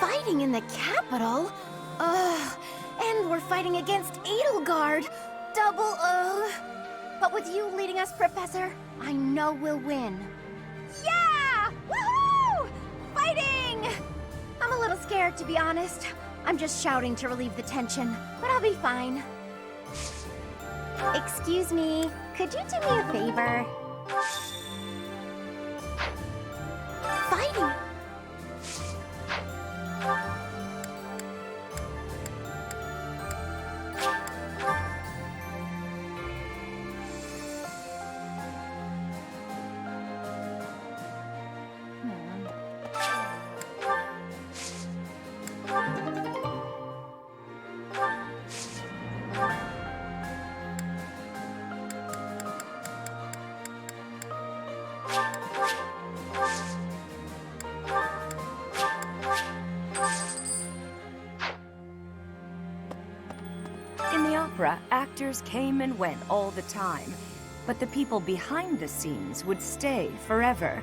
Fighting in the capital? Ugh. And we're fighting against Edelgard. Double ugh. But with you leading us, Professor, I know we'll win. Yeah! Woohoo! Fighting! I'm a little scared, to be honest. I'm just shouting to relieve the tension, but I'll be fine. Excuse me, could you do me a favor? Fighting! In the opera, actors came and went all the time, but the people behind the scenes would stay forever.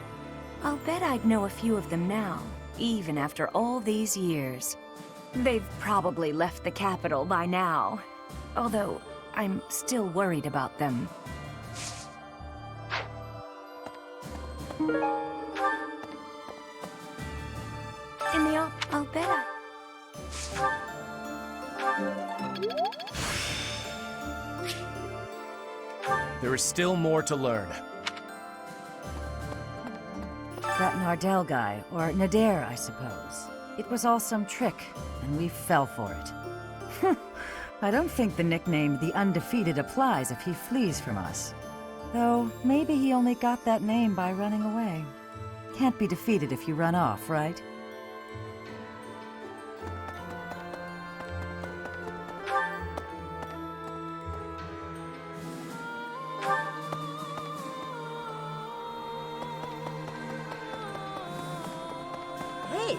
I'll bet I'd know a few of them now, even after all these years. They've probably left the capital by now, although I'm still worried about them. In the I'll bet There is still more to learn. That Nardell guy, or Nader, I suppose. It was all some trick, and we fell for it. I don't think the nickname The Undefeated applies if he flees from us. Though, maybe he only got that name by running away. Can't be defeated if you run off, right? Hey!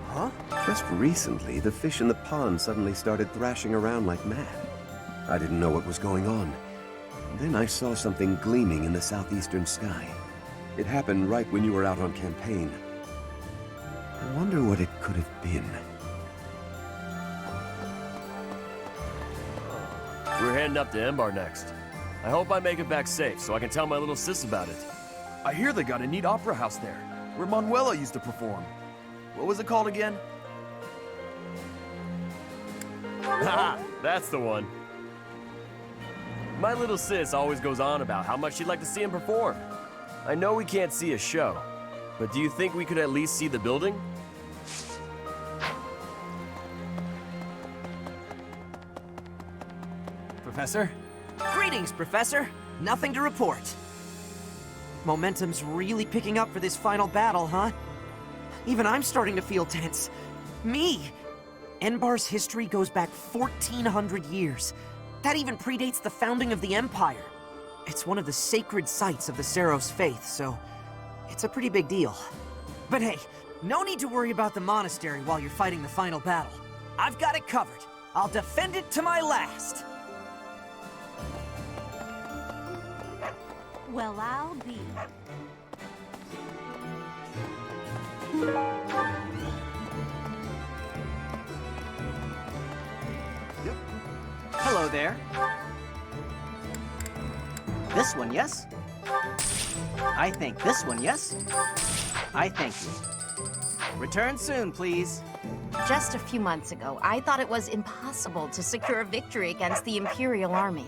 Huh? Just recently, the fish in the pond suddenly started thrashing around like mad. I didn't know what was going on. Then I saw something gleaming in the southeastern sky. It happened right when you were out on campaign. I wonder what it could have been. We're heading up to Embar next. I hope I make it back safe so I can tell my little sis about it. I hear they got a neat opera house there, where Manuela used to perform. What was it called again? Haha, that's the one. My little sis always goes on about how much she'd like to see him perform. I know we can't see a show, but do you think we could at least see the building? Professor? Greetings, Professor. Nothing to report. Momentum's really picking up for this final battle, huh? Even I'm starting to feel tense. Me! Enbar's history goes back 1,400 years. That even predates the founding of the Empire. It's one of the sacred sites of the Seros faith, so it's a pretty big deal. But hey, no need to worry about the monastery while you're fighting the final battle. I've got it covered. I'll defend it to my last. Well, I'll be. Hello there. This one, yes? I think this one, yes? I thank you. Return soon, please. Just a few months ago, I thought it was impossible to secure a victory against the Imperial Army.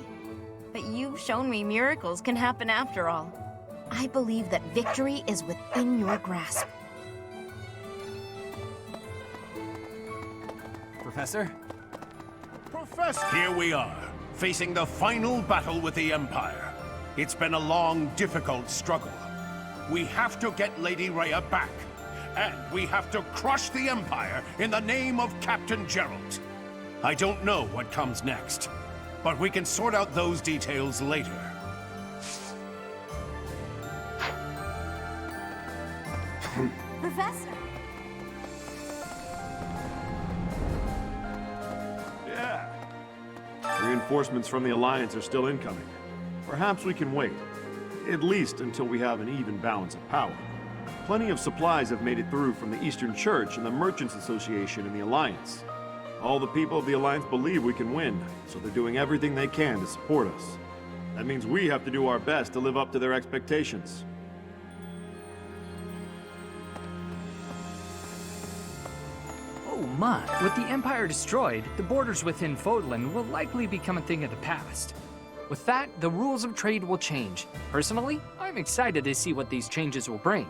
But you've shown me miracles can happen after all. I believe that victory is within your grasp. Professor? Professor! Here we are, facing the final battle with the Empire. It's been a long, difficult struggle. We have to get Lady Rhea back. And we have to crush the Empire in the name of Captain Geralt. I don't know what comes next, but we can sort out those details later. Professor! reinforcements from the Alliance are still incoming. Perhaps we can wait. At least until we have an even balance of power. Plenty of supplies have made it through from the Eastern Church and the Merchants Association and the Alliance. All the people of the Alliance believe we can win, so they're doing everything they can to support us. That means we have to do our best to live up to their expectations. Oh my, with the Empire destroyed, the borders within Fodlan will likely become a thing of the past. With that, the rules of trade will change. Personally, I'm excited to see what these changes will bring.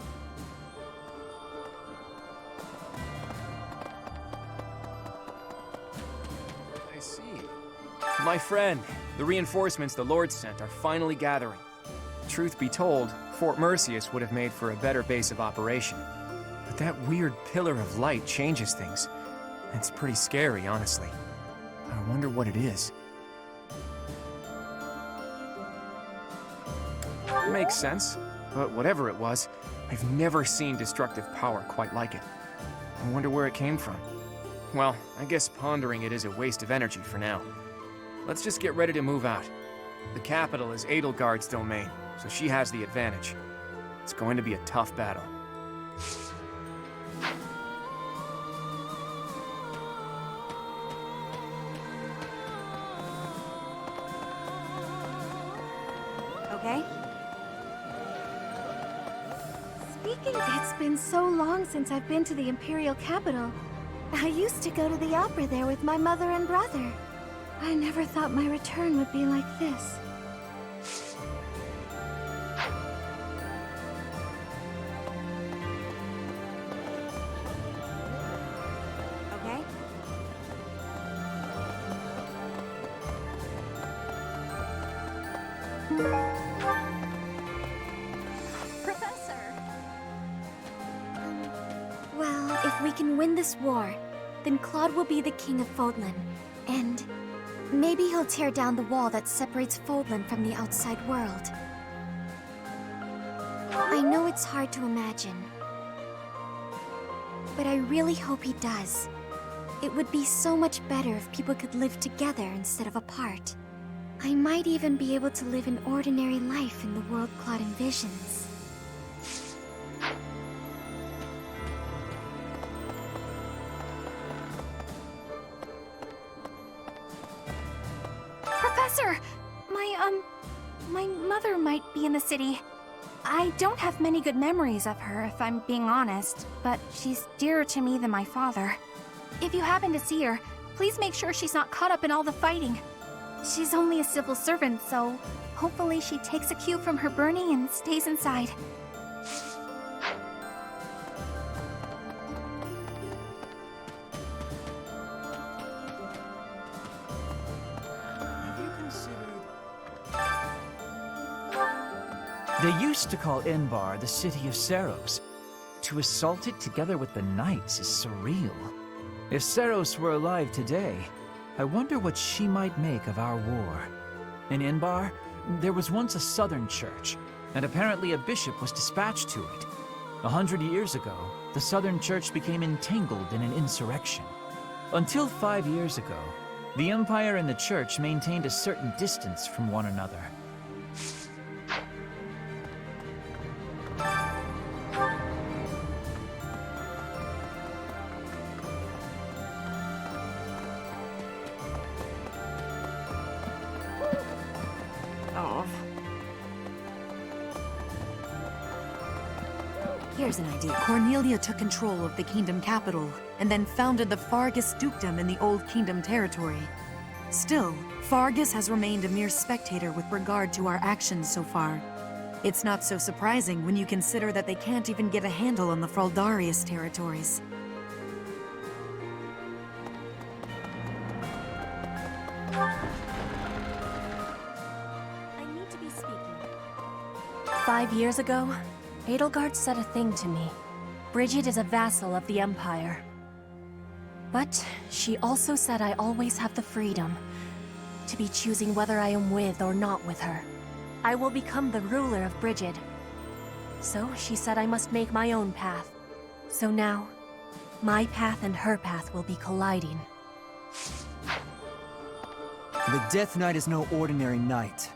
I see. My friend, the reinforcements the Lord sent are finally gathering. Truth be told, Fort Mercius would have made for a better base of operation. But that weird pillar of light changes things. It's pretty scary, honestly. I wonder what it is. Makes sense, but whatever it was, I've never seen destructive power quite like it. I wonder where it came from. Well, I guess pondering it is a waste of energy for now. Let's just get ready to move out. The capital is Edelgard's domain, so she has the advantage. It's going to be a tough battle. Okay? It's been so long since I've been to the Imperial capital. I used to go to the opera there with my mother and brother. I never thought my return would be like this. Okay? Well, if we can win this war, then Claude will be the king of Fodlan, and maybe he'll tear down the wall that separates Fodlan from the outside world. I know it's hard to imagine, but I really hope he does. It would be so much better if people could live together instead of apart. I might even be able to live an ordinary life in the world Claude envisions. Professor! My mother might be in the city. I don't have many good memories of her, if I'm being honest, but she's dearer to me than my father. If you happen to see her, please make sure she's not caught up in all the fighting. She's only a civil servant, so hopefully she takes a cue from her Bernie and stays inside. They used to call Inbar the city of Saros. To assault it together with the knights is surreal. If Saros were alive today, I wonder what she might make of our war. In Inbar, there was once a southern church, and apparently a bishop was dispatched to it. 100 years ago, the southern church became entangled in an insurrection. Until 5 years ago, the Empire and the church maintained a certain distance from one another. Here's an idea. Cornelia took control of the kingdom capital, and then founded the Fargus dukedom in the Old Kingdom territory. Still, Fargus has remained a mere spectator with regard to our actions so far. It's not so surprising when you consider that they can't even get a handle on the Fraldarius territories. I need to be speaking. 5 years ago, Edelgard said a thing to me. Bridget is a vassal of the Empire. But she also said I always have the freedom to be choosing whether I am with or not with her. I will become the ruler of Bridget. So she said I must make my own path. So now, my path and her path will be colliding. The Death Knight is no ordinary knight.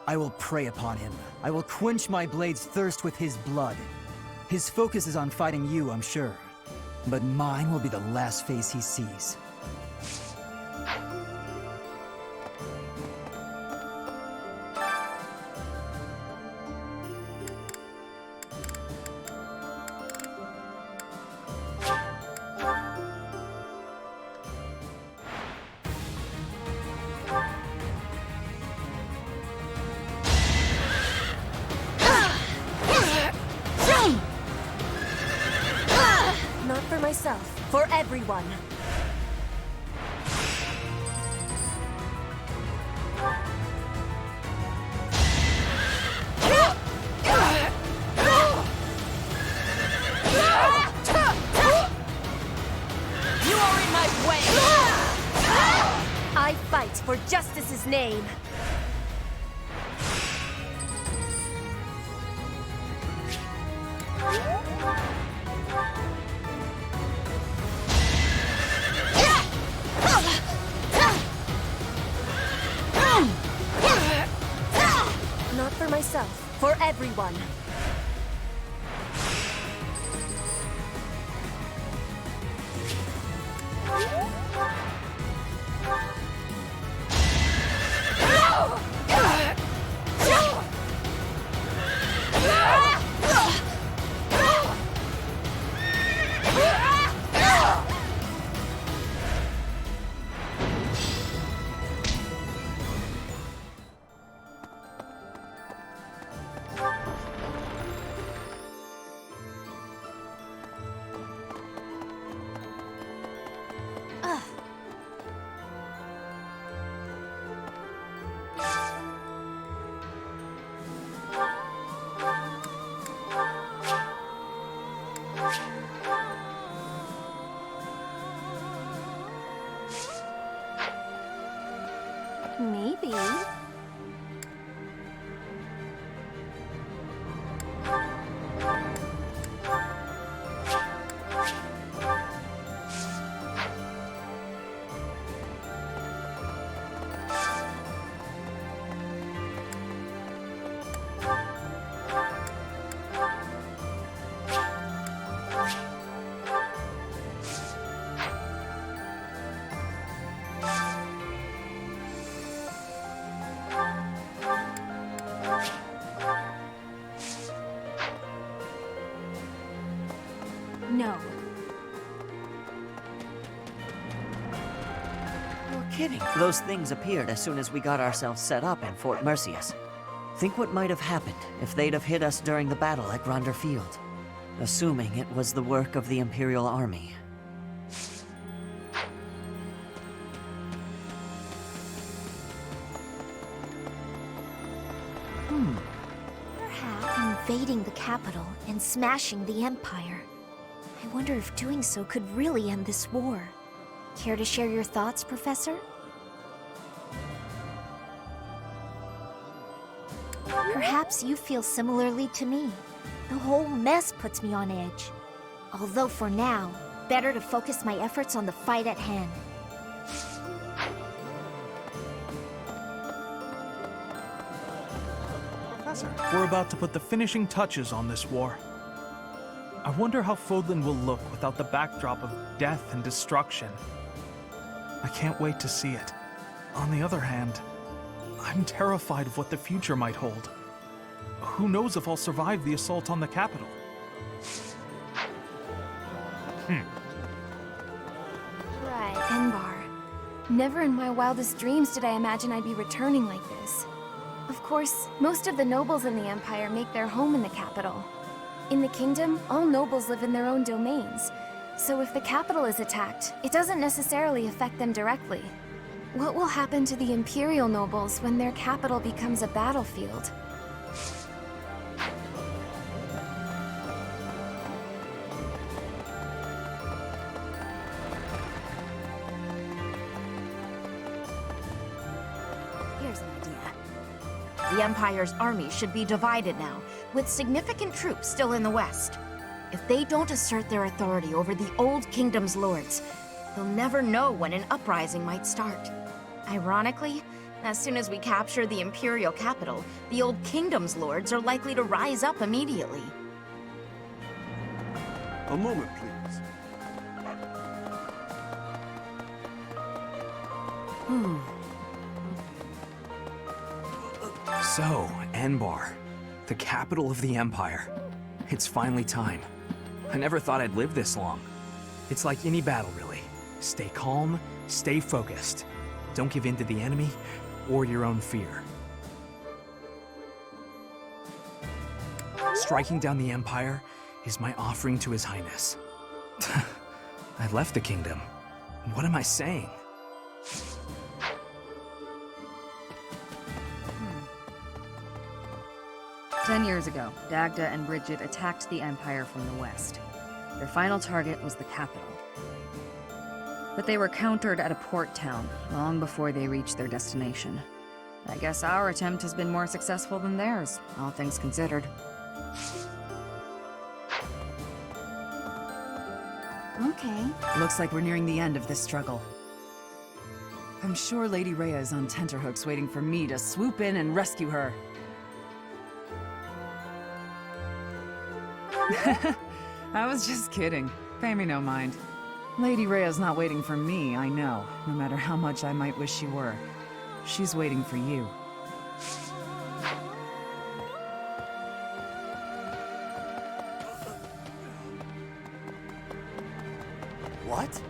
I will prey upon him. I will quench my blade's thirst with his blood. His focus is on fighting you, I'm sure. But mine will be the last face he sees. Not for myself, for everyone. You are in my way! I fight for justice's name. Not for myself, for everyone. Maybe. No. You're kidding. Those things appeared as soon as we got ourselves set up in Fort Mercius. Think what might have happened if they'd have hit us during the battle at Gronder Field. Assuming it was the work of the Imperial Army. Perhaps invading the capital and smashing the Empire. I wonder if doing so could really end this war. Care to share your thoughts, Professor? Perhaps you feel similarly to me. The whole mess puts me on edge. Although for now, better to focus my efforts on the fight at hand. Professor, we're about to put the finishing touches on this war. I wonder how Fodlan will look without the backdrop of death and destruction. I can't wait to see it. On the other hand, I'm terrified of what the future might hold. Who knows if I'll survive the assault on the capital? Right, Enbar. Never in my wildest dreams did I imagine I'd be returning like this. Of course, most of the nobles in the Empire make their home in the capital. In the kingdom, all nobles live in their own domains. So if the capital is attacked, it doesn't necessarily affect them directly. What will happen to the Imperial nobles when their capital becomes a battlefield? Here's an idea. The Empire's army should be divided now, with significant troops still in the west. If they don't assert their authority over the Old Kingdom's lords, they'll never know when an uprising might start. Ironically, as soon as we capture the Imperial capital, the Old Kingdom's lords are likely to rise up immediately. A moment, please. So, Enbar, the capital of the Empire. It's finally time. I never thought I'd live this long. It's like any battle, really. Stay calm, stay focused. Don't give in to the enemy or your own fear. Striking down the Empire is my offering to His Highness. I left the kingdom. What am I saying? "10 years ago, Dagda and Bridget attacked the Empire from the west. Their final target was the capital. But they were countered at a port town long before they reached their destination. I guess our attempt has been more successful than theirs, all things considered." Okay. Looks like we're nearing the end of this struggle. I'm sure Lady Rhea is on tenterhooks waiting for me to swoop in and rescue her. I was just kidding. Pay me no mind. Lady Rhea's not waiting for me, I know, no matter how much I might wish she were. She's waiting for you. What?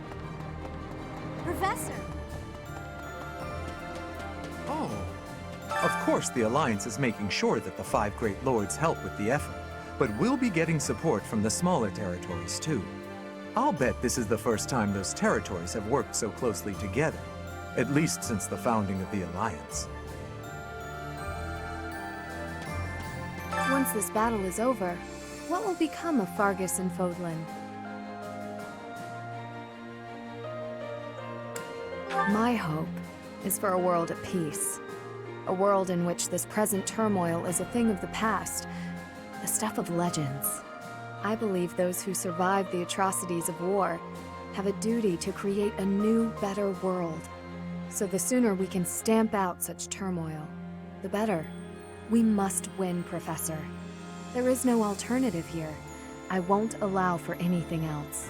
Professor! Oh. Of course, the Alliance is making sure that the 5 Great Lords help with the effort, but we'll be getting support from the smaller territories, too. I'll bet this is the first time those territories have worked so closely together, at least since the founding of the Alliance. Once this battle is over, what will become of Fargus and Fodlan? My hope is for a world at peace. A world in which this present turmoil is a thing of the past, the stuff of legends. I believe those who survived the atrocities of war have a duty to create a new, better world. So the sooner we can stamp out such turmoil, the better. We must win, Professor. There is no alternative here. I won't allow for anything else.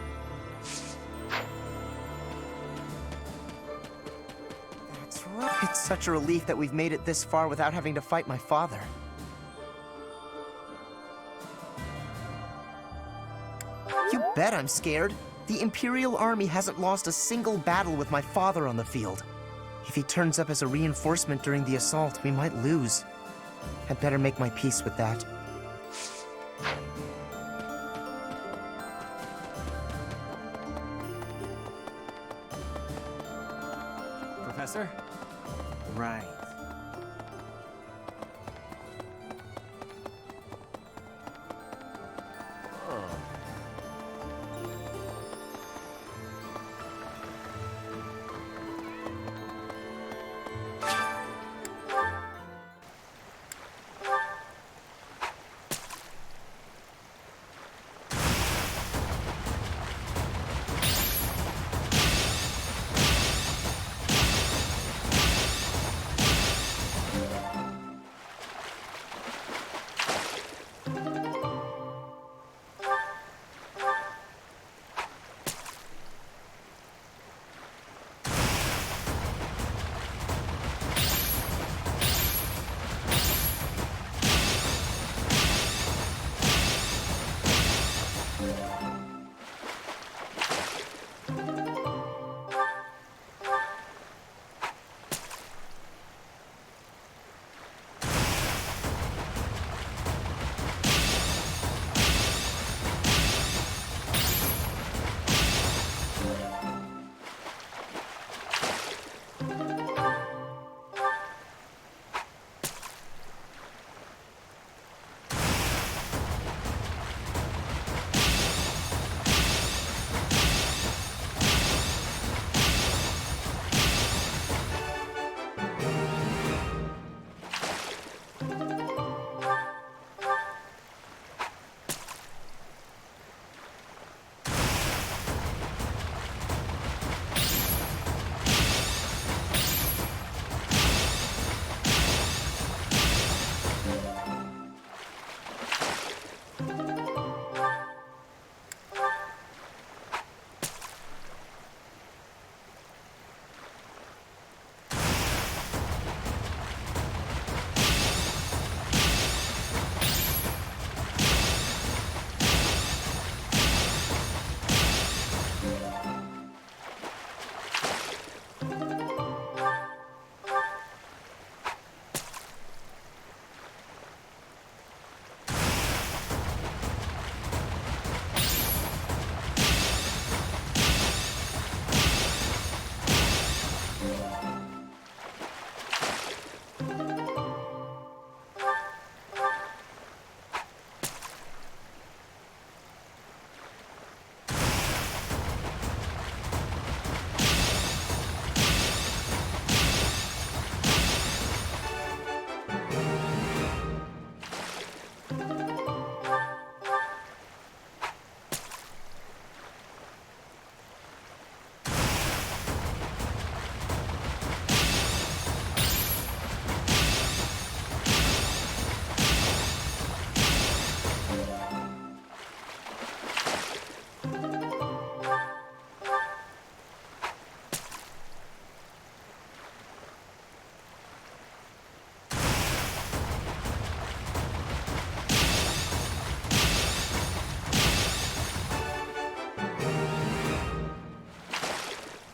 That's right. It's such a relief that we've made it this far without having to fight my father. You bet I'm scared. The Imperial Army hasn't lost a single battle with my father on the field. If he turns up as a reinforcement during the assault, we might lose. I'd better make my peace with that. Professor? Right.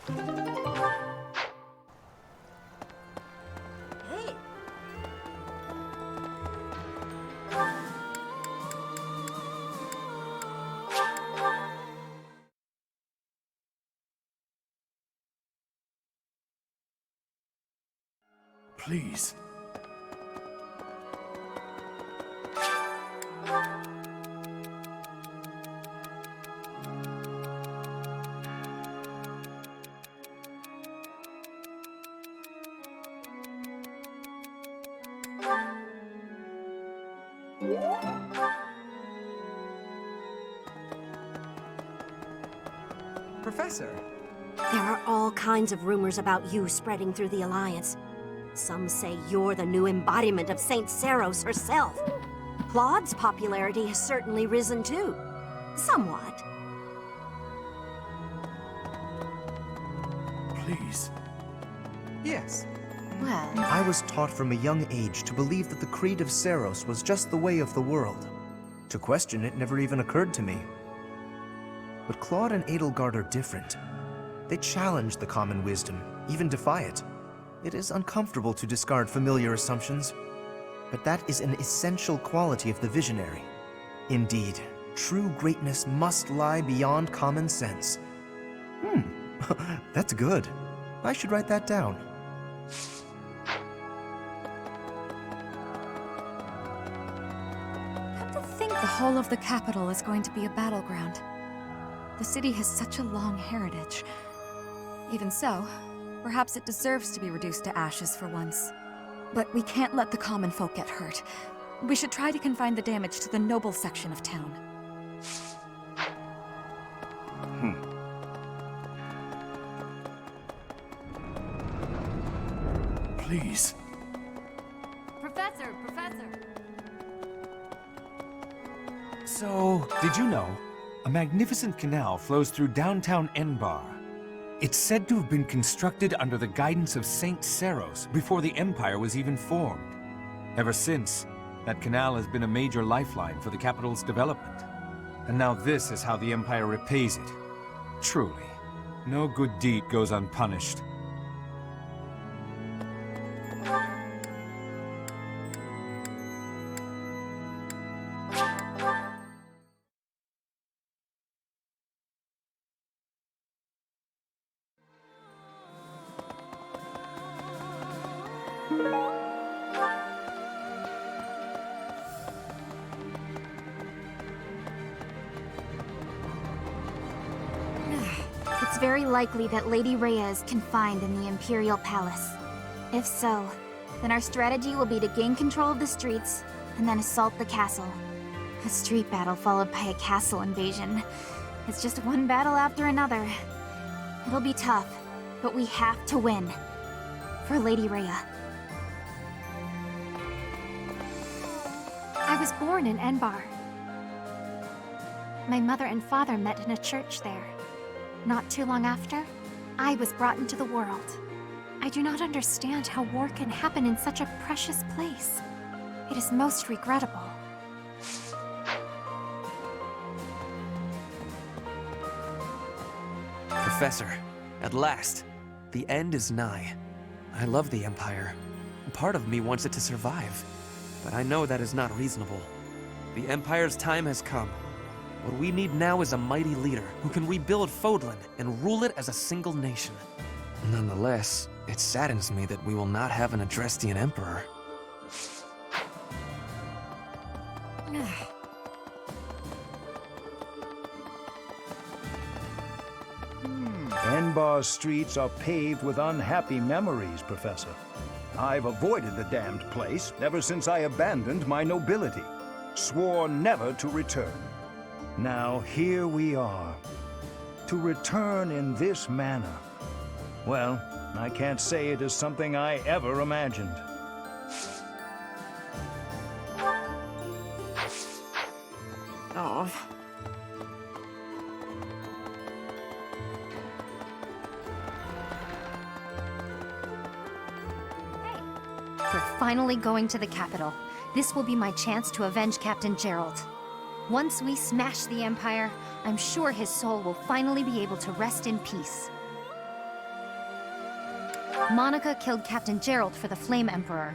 Hey. Please. Professor! There are all kinds of rumors about you spreading through the Alliance. Some say you're the new embodiment of Saint Seros herself. Claude's popularity has certainly risen too. Somewhat. Please. Yes. Well... I was taught from a young age to believe that the creed of Seros was just the way of the world. To question it never even occurred to me. But Claude and Edelgard are different. They challenge the common wisdom, even defy it. It is uncomfortable to discard familiar assumptions, but that is an essential quality of the visionary. Indeed, true greatness must lie beyond common sense. That's good. I should write that down. Come to think, the whole of the capital is going to be a battleground. The city has such a long heritage. Even so, perhaps it deserves to be reduced to ashes for once. But we can't let the common folk get hurt. We should try to confine the damage to the noble section of town. Please. Professor! So, did you know? A magnificent canal flows through downtown Enbar. It's said to have been constructed under the guidance of Saint Seros before the Empire was even formed. Ever since, that canal has been a major lifeline for the capital's development. And now this is how the Empire repays it. Truly, no good deed goes unpunished. It's very likely that Lady Rhea is confined in the Imperial Palace. If so, then our strategy will be to gain control of the streets, and then assault the castle. A street battle followed by a castle invasion. It's just one battle after another. It'll be tough, but we have to win. For Lady Rhea. I was born in Enbar. My mother and father met in a church there. Not too long after, I was brought into the world. I do not understand how war can happen in such a precious place. It is most regrettable. Professor, at last, the end is nigh. I love the Empire. Part of me wants it to survive, but I know that is not reasonable. The Empire's time has come. What we need now is a mighty leader who can rebuild Fodlan and rule it as a single nation. Nonetheless, it saddens me that we will not have an Adrestian emperor. Enbar's streets are paved with unhappy memories, Professor. I've avoided the damned place ever since I abandoned my nobility. Swore never to return. Now here we are. To return in this manner. Well, I can't say it is something I ever imagined. Oh. We're finally going to the capital. This will be my chance to avenge Captain Gerald. Once we smash the Empire, I'm sure his soul will finally be able to rest in peace. Monica killed Captain Gerald for the Flame Emperor,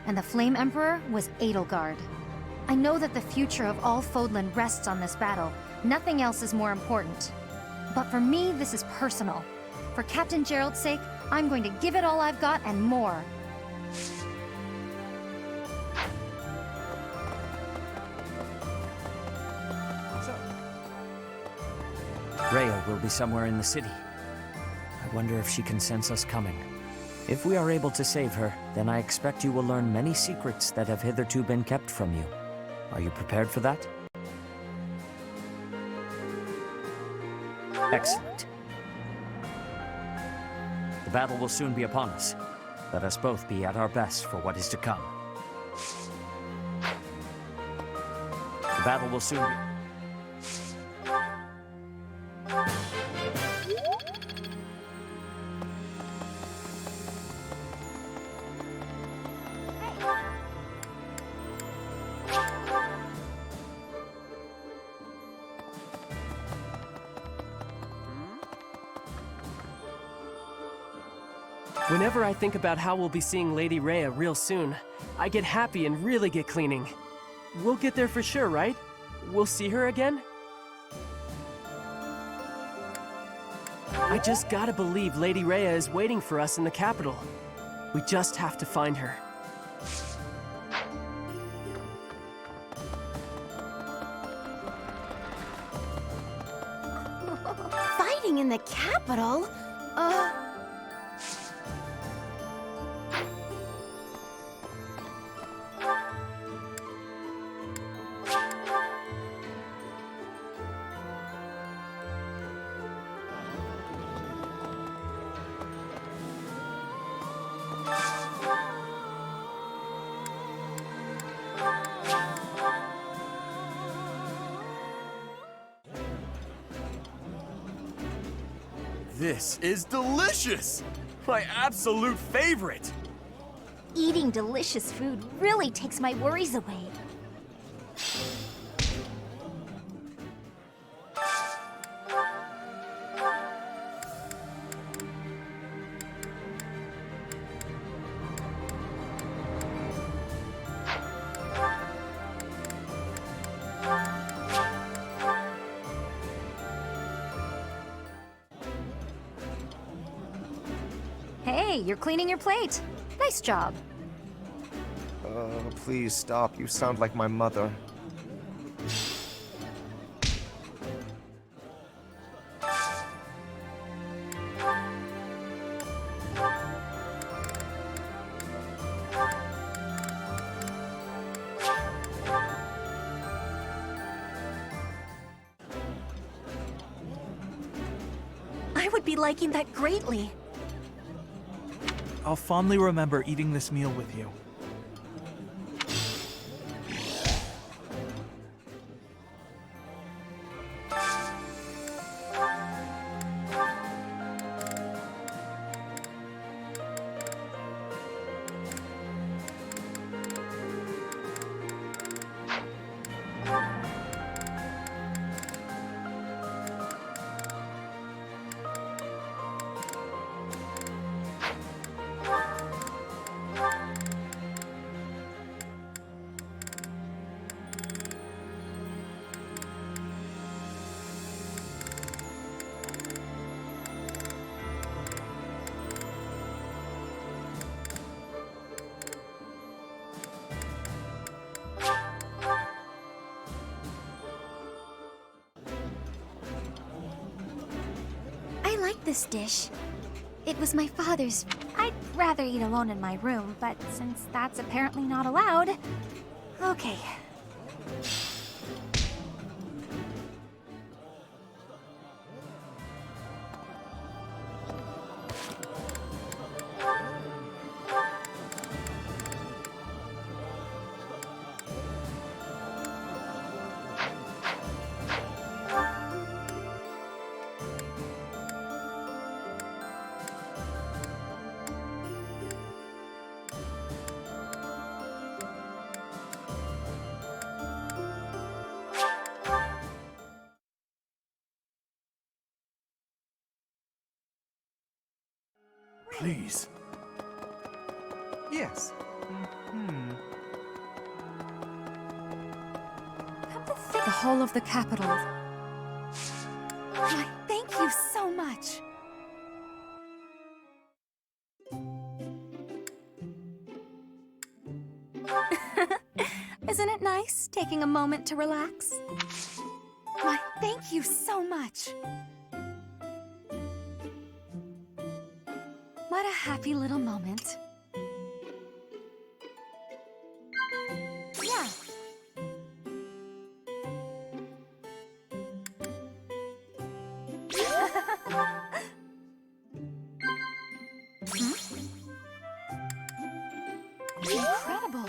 and the Flame Emperor was Edelgard. I know that the future of all Fodlan rests on this battle. Nothing else is more important. But for me, this is personal. For Captain Gerald's sake, I'm going to give it all I've got and more. Rhea will be somewhere in the city. I wonder if she can sense us coming. If we are able to save her, then I expect you will learn many secrets that have hitherto been kept from you. Are you prepared for that? Excellent. The battle will soon be upon us. Let us both be at our best for what is to come. The battle will soon be... Whenever I think about how we'll be seeing Lady Rhea real soon, I get happy and really get cleaning. We'll get there for sure, right? We'll see her again? I just gotta believe Lady Rhea is waiting for us in the capital. We just have to find her. Fighting in the capital? This is delicious! My absolute favorite! Eating delicious food really takes my worries away. Hey, you're cleaning your plate. Nice job. Please stop. You sound like my mother. I would be liking that greatly. I'll fondly remember eating this meal with you. I like this dish. It was my father's. I'd rather eat alone in my room, but since that's apparently not allowed... Okay. Please, Yes. The whole of the capital. Why, thank you so much. Isn't it nice taking a moment to relax? Why, thank you so much. What a happy little moment. Yeah. Incredible.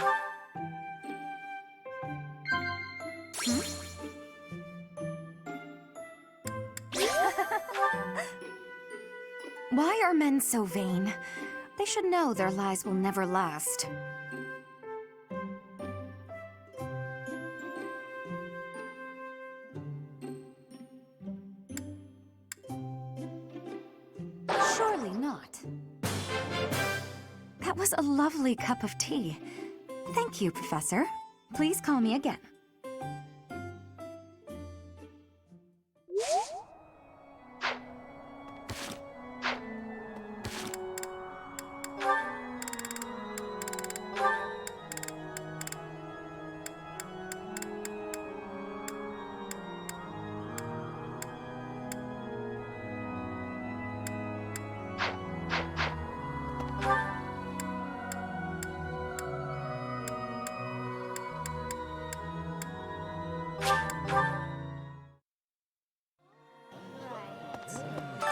Why are men so vain? They should know their lies will never last. Surely not. That was a lovely cup of tea. Thank you, Professor. Please call me again.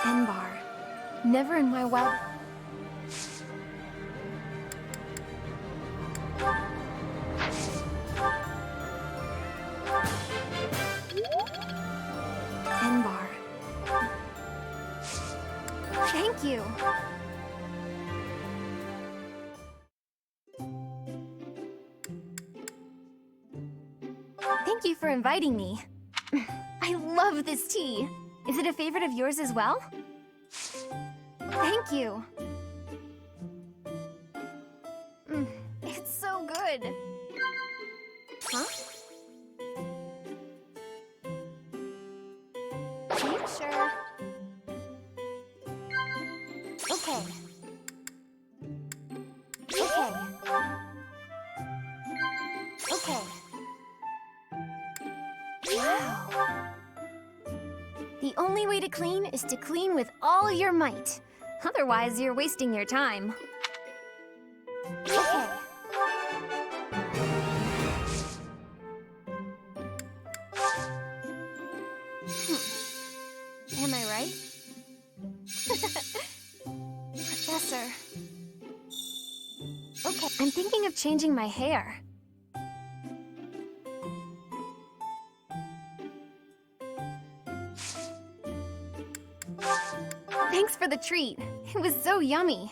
Enbar. Never in my wild... Enbar. Thank you. Thank you for inviting me. I love this tea. Is it a favorite of yours as well? Thank you. It's so good. Huh? Sure. Okay. Okay. Okay. Wow. The only way to clean is to clean with all your might. Otherwise, you're wasting your time. Okay. Am I right? Professor. Okay, I'm thinking of changing my hair. Thanks for the treat. It was so yummy.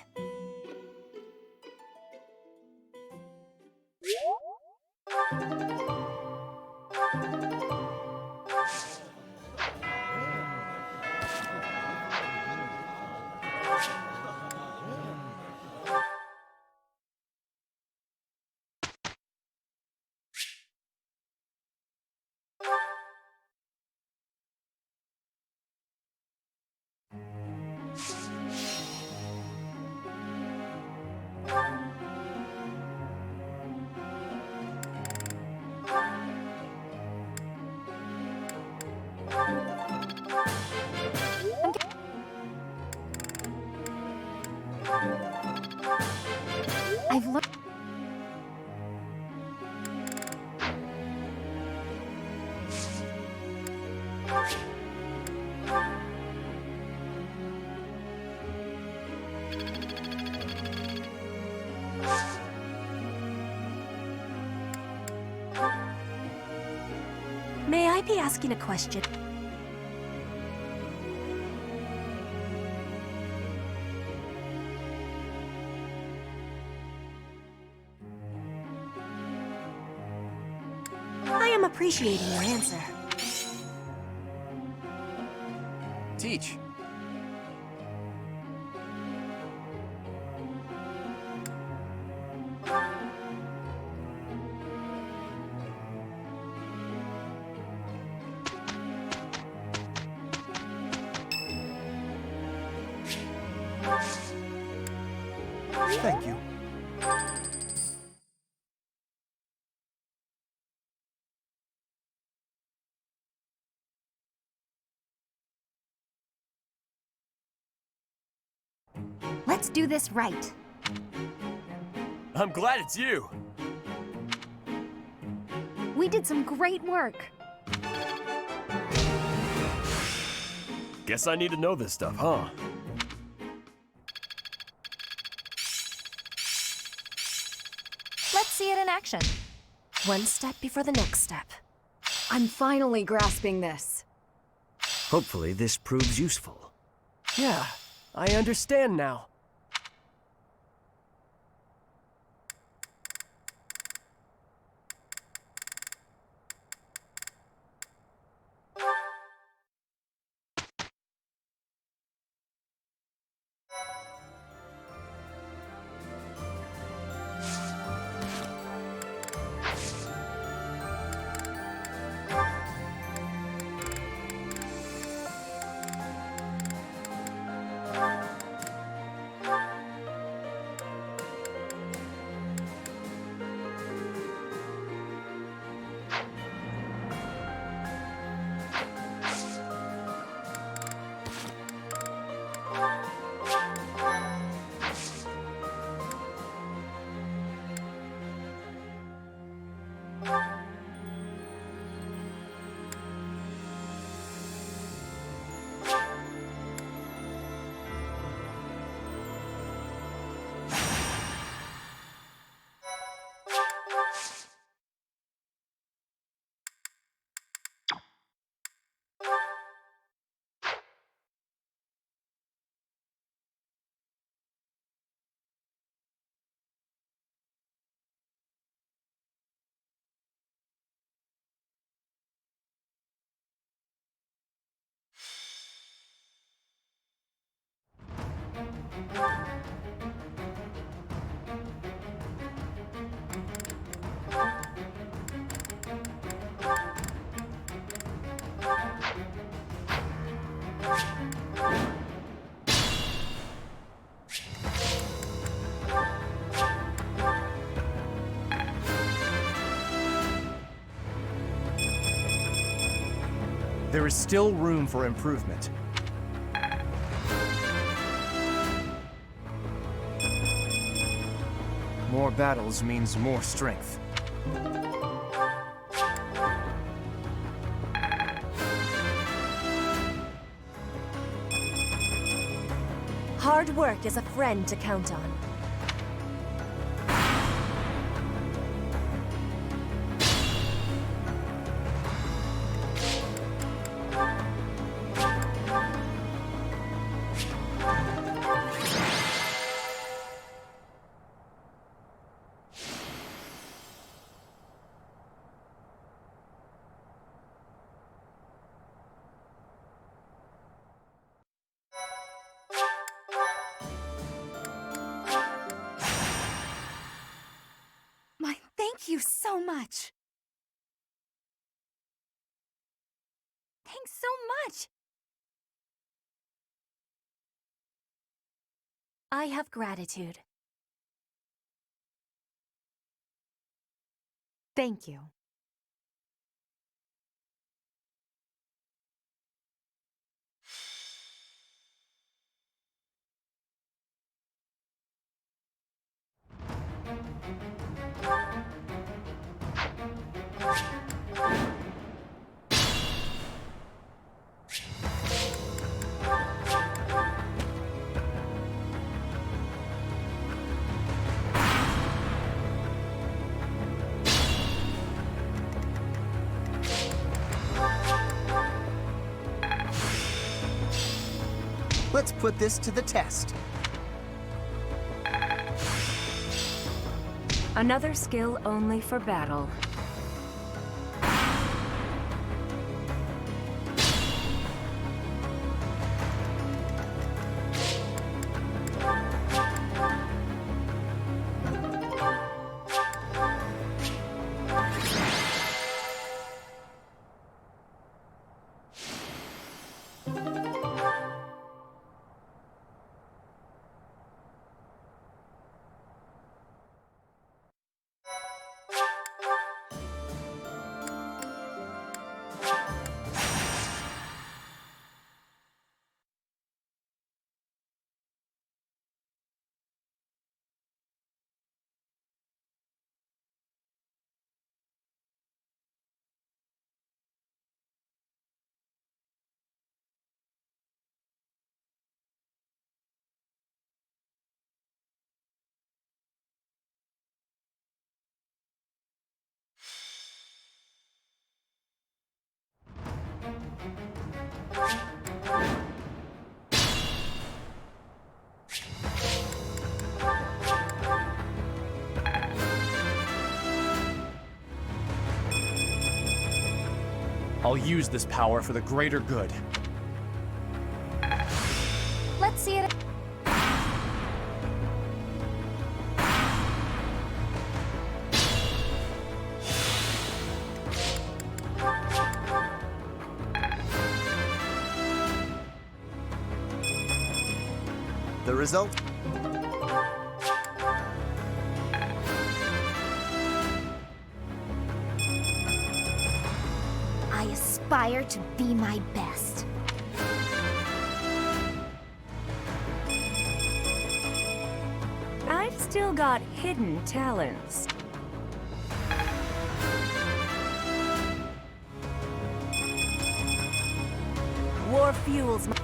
I've learned... May I be asking a question? I am appreciating your answer. Teach. Thank you. Let's do this right. I'm glad it's you. We did some great work. Guess I need to know this stuff, huh? Let's see it in action. One step before the next step. I'm finally grasping this. Hopefully this proves useful. Yeah, I understand now. There is still room for improvement. More battles means more strength. Hard work is a friend to count on. Thank you so much. Thanks so much. I have gratitude. Thank you. Let's put this to the test. Another skill only for battle. I'll use this power for the greater good. Let's see it. The result? I aspire to be my best. I've still got hidden talents. War fuels my...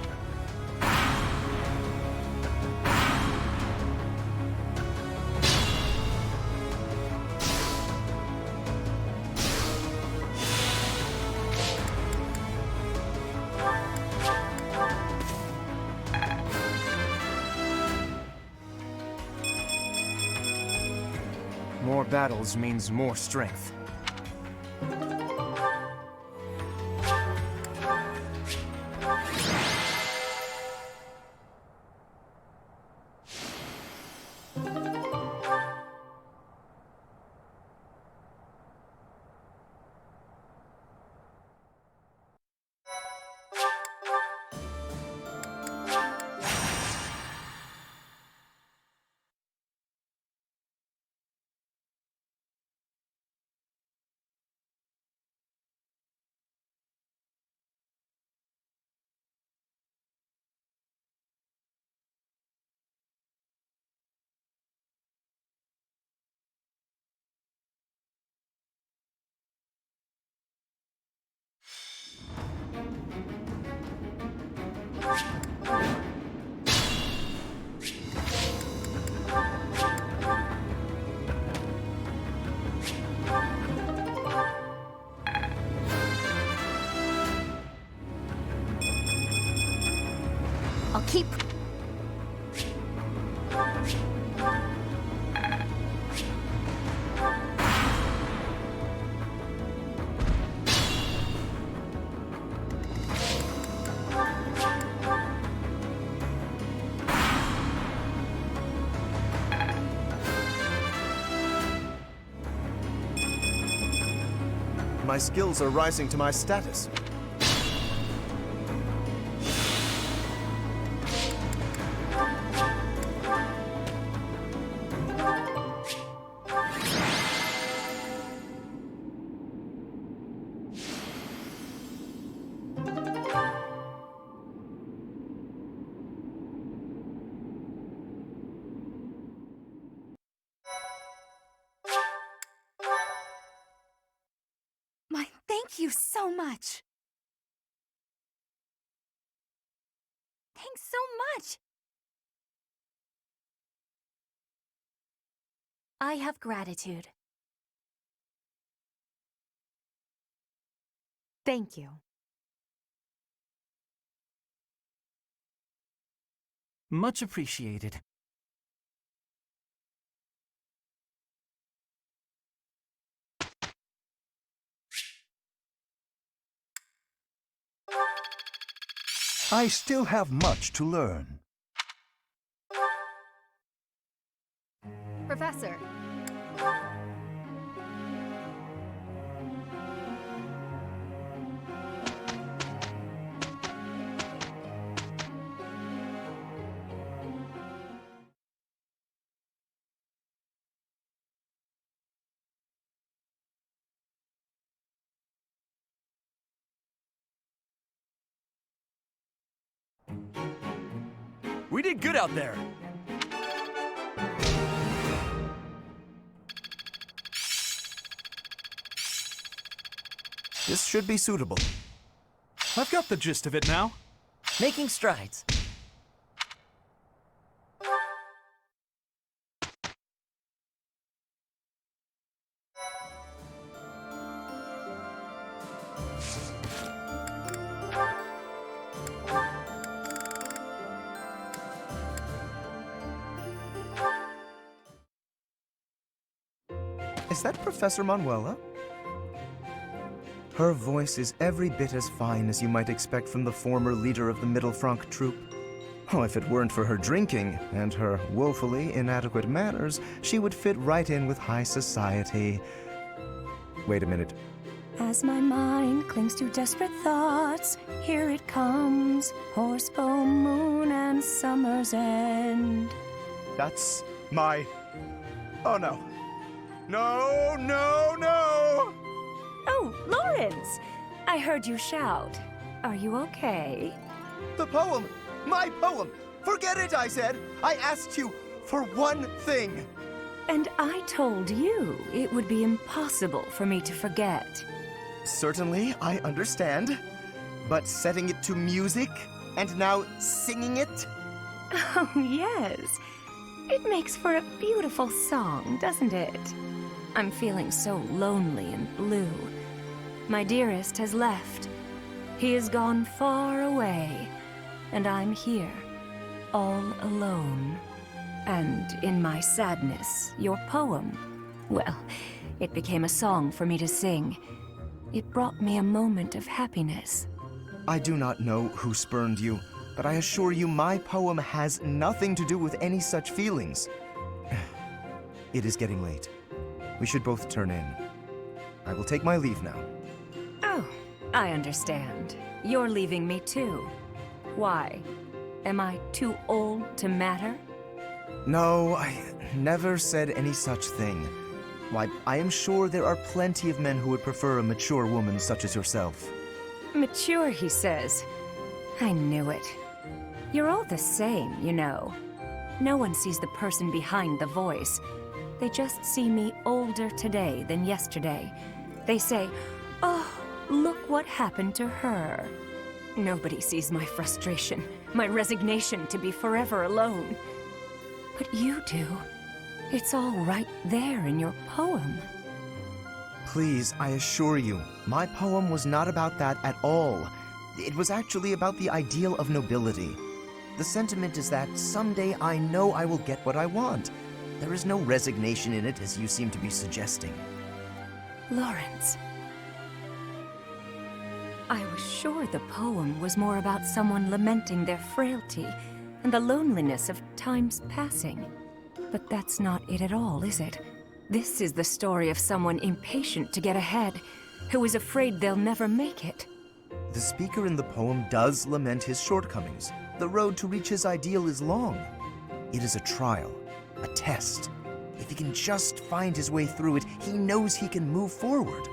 More battles means more strength. I'll keep... My skills are rising to my status. Thank you so much. Thanks so much. I have gratitude. Thank you. Much appreciated. I still have much to learn. Professor. We did good out there. This should be suitable. I've got the gist of it now. Making strides. Is that Professor Manuela? Her voice is every bit as fine as you might expect from the former leader of the Mittelfranc troop. Oh, if it weren't for her drinking and her woefully inadequate manners, she would fit right in with high society. Wait a minute. As my mind clings to desperate thoughts, here it comes, horse, full moon, and summer's end. That's my... Oh no. No, no, no! Oh, Lawrence! I heard you shout. Are you okay? The poem! My poem! Forget it, I said! I asked you for one thing! And I told you it would be impossible for me to forget. Certainly, I understand. But setting it to music, and now singing it? Oh, yes. It makes for a beautiful song, doesn't it? I'm feeling so lonely and blue. My dearest has left. He has gone far away, and I'm here, all alone. And in my sadness, your poem, well, it became a song for me to sing. It brought me a moment of happiness. I do not know who spurned you, but I assure you my poem has nothing to do with any such feelings. It is getting late. We should both turn in. I will take my leave now. Oh, I understand. You're leaving me too. Why? Am I too old to matter? No, I never said any such thing. Why, I am sure there are plenty of men who would prefer a mature woman such as yourself. Mature, he says. I knew it. You're all the same, you know. No one sees the person behind the voice. They just see me older today than yesterday. They say, "Oh, look what happened to her." Nobody sees my frustration, my resignation to be forever alone. But you do. It's all right there in your poem. Please, I assure you, my poem was not about that at all. It was actually about the ideal of nobility. The sentiment is that someday I know I will get what I want. There is no resignation in it, as you seem to be suggesting. Lawrence. I was sure the poem was more about someone lamenting their frailty and the loneliness of time's passing. But that's not it at all, is it? This is the story of someone impatient to get ahead, who is afraid they'll never make it. The speaker in the poem does lament his shortcomings. The road to reach his ideal is long. It is a trial, a test. If he can just find his way through it, he knows he can move forward.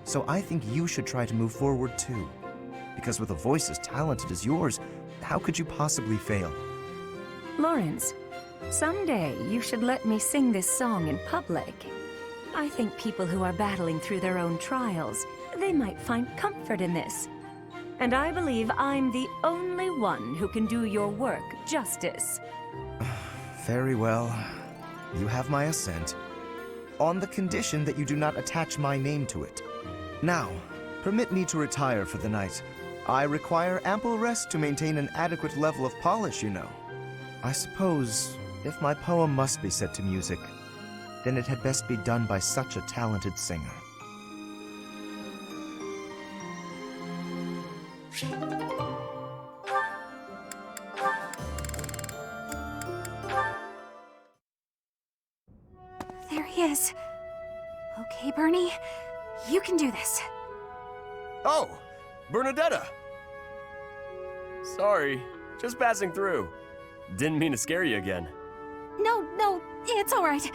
So I think you should try to move forward too. Because with a voice as talented as yours, how could you possibly fail? Lawrence, someday you should let me sing this song in public. I think people who are battling through their own trials, they might find comfort in this. And I believe I'm the only one who can do your work justice. Very well. You have my assent. On the condition that you do not attach my name to it. Now, permit me to retire for the night. I require ample rest to maintain an adequate level of polish, you know. I suppose, if my poem must be set to music, then it had best be done by such a talented singer. There he is. Okay, Bernie, you can do this. Oh, Bernadetta! Sorry, just passing through. Didn't mean to scare you again. No, it's all right.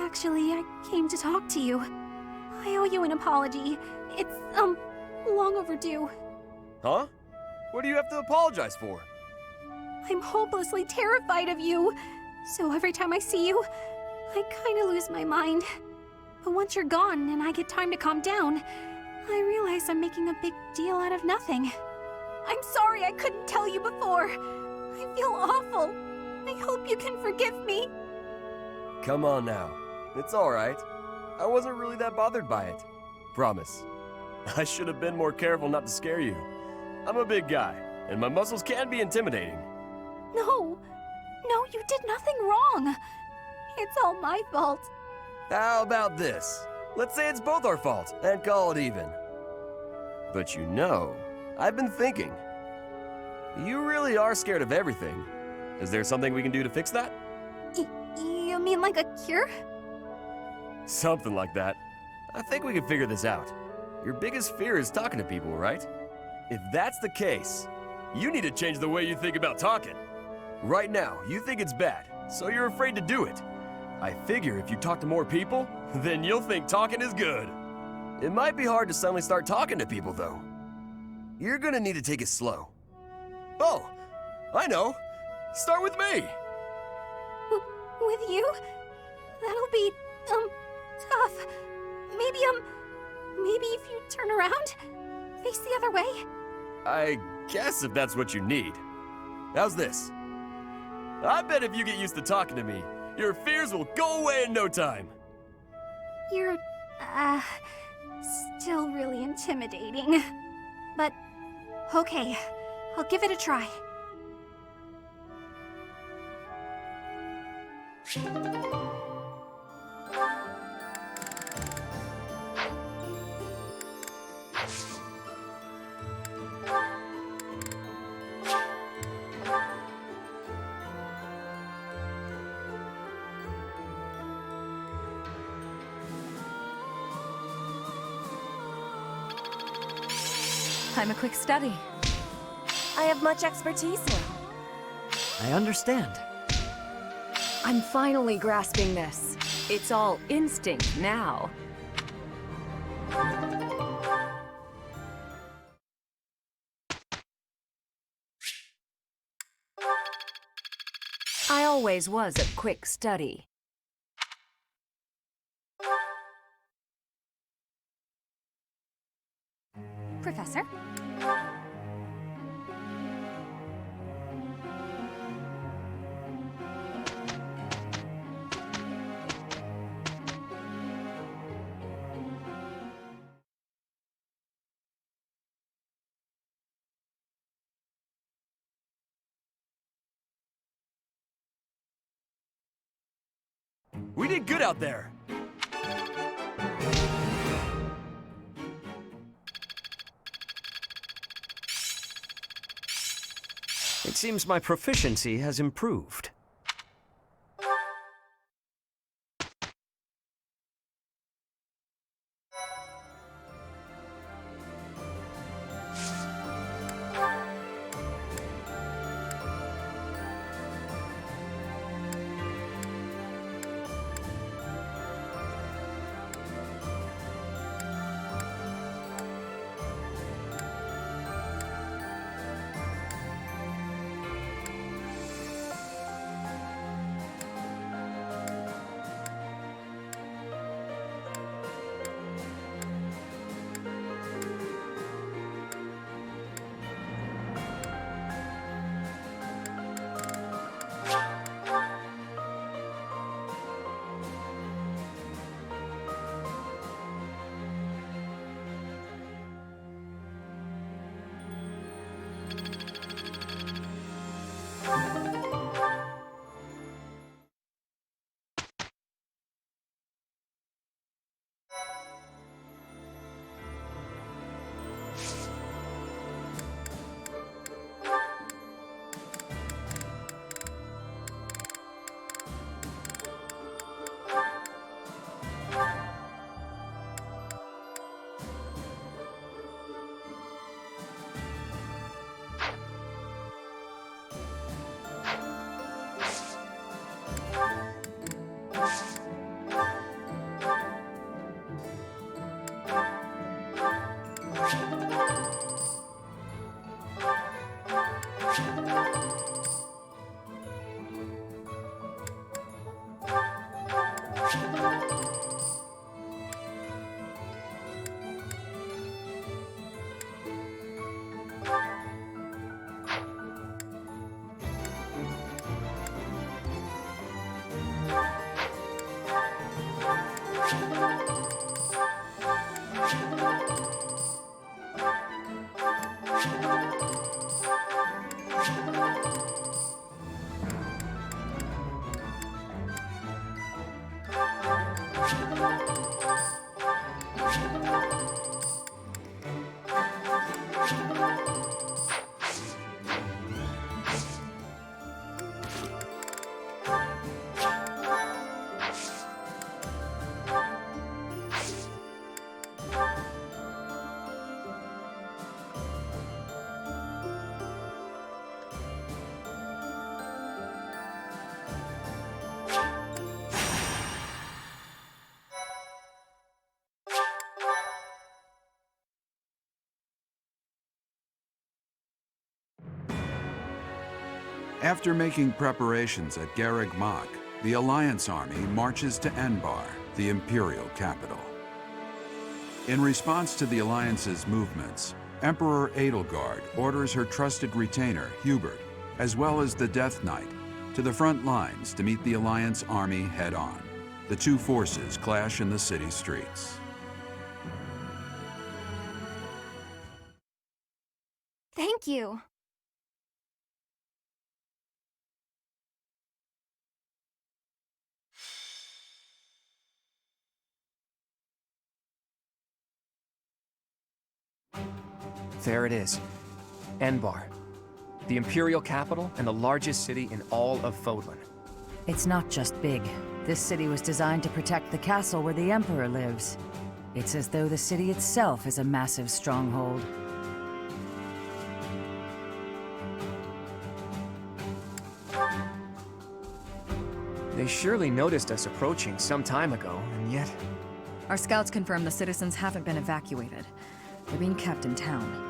Actually, I came to talk to you. I owe you an apology. It's, long overdue. Huh? What do you have to apologize for? I'm hopelessly terrified of you. So every time I see you, I kinda lose my mind. But once you're gone and I get time to calm down, I realize I'm making a big deal out of nothing. I'm sorry I couldn't tell you before. I feel awful. I hope you can forgive me. Come on now. It's alright. I wasn't really that bothered by it. Promise. I should have been more careful not to scare you. I'm a big guy, and my muscles can be intimidating. No, you did nothing wrong. It's all my fault. How about this? Let's say it's both our fault and call it even. But you know, I've been thinking. You really are scared of everything. Is there something we can do to fix that? You mean like a cure? Something like that. I think we can figure this out. Your biggest fear is talking to people, right? If that's the case, you need to change the way you think about talking. Right now, you think it's bad, so you're afraid to do it. I figure if you talk to more people, then you'll think talking is good. It might be hard to suddenly start talking to people, though. You're gonna need to take it slow. Oh, I know. Start with me. With you? That'll be, tough. Maybe if you turn around, face the other way. I guess if that's what you need. How's this? I bet if you get used to talking to me, your fears will go away in no time. You're, still really intimidating. But, okay, I'll give it a try. I'm a quick study. I have much expertise now. I understand. I'm finally grasping this. It's all instinct now. I always was a quick study. Professor? We did good out there. It seems my proficiency has improved. After making preparations at Garreg Mach, the Alliance army marches to Enbar, the Imperial capital. In response to the Alliance's movements, Emperor Edelgard orders her trusted retainer, Hubert, as well as the Death Knight, to the front lines to meet the Alliance army head-on. The two forces clash in the city streets. Thank you. There it is. Enbar. The Imperial capital and the largest city in all of Fodlan. It's not just big. This city was designed to protect the castle where the Emperor lives. It's as though the city itself is a massive stronghold. They surely noticed us approaching some time ago, and yet... Our scouts confirm the citizens haven't been evacuated. They're being kept in town.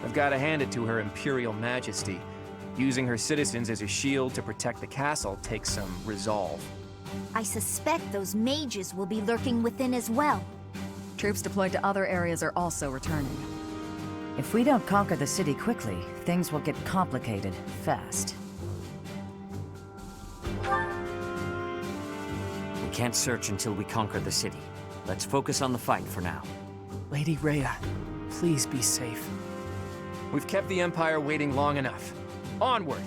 I've got to hand it to Her Imperial Majesty. Using her citizens as a shield to protect the castle takes some resolve. I suspect those mages will be lurking within as well. Troops deployed to other areas are also returning. If we don't conquer the city quickly, things will get complicated fast. We can't search until we conquer the city. Let's focus on the fight for now. Lady Rhea, please be safe. We've kept the Empire waiting long enough. Onward!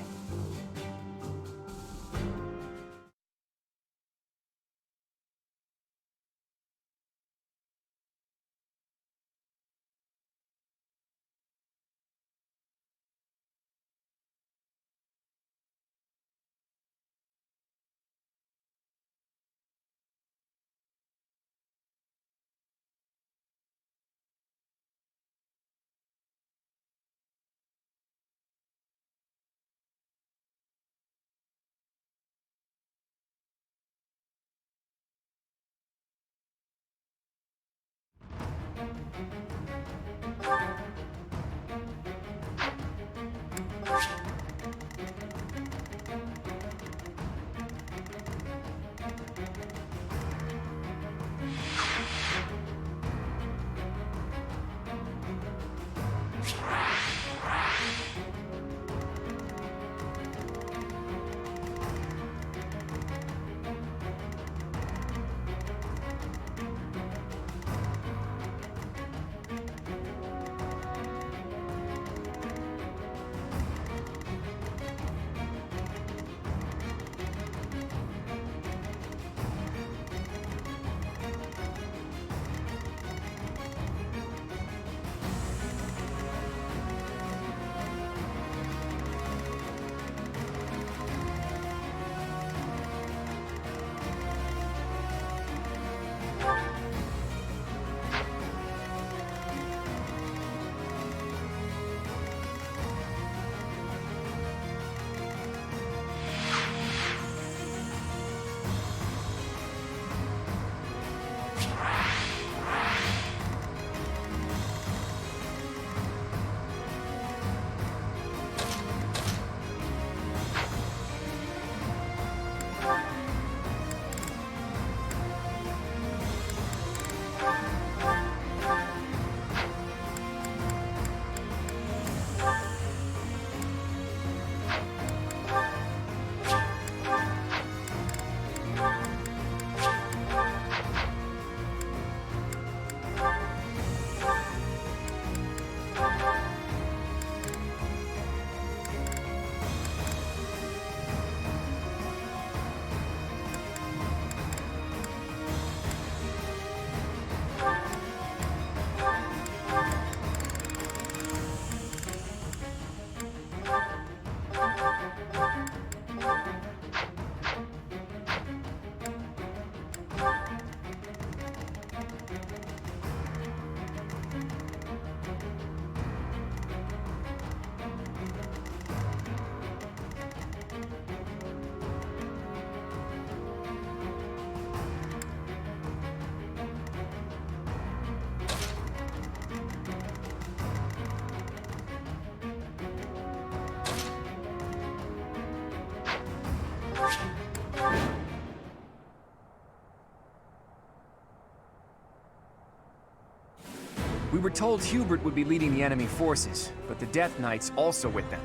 We were told Hubert would be leading the enemy forces, but the Death Knight's also with them.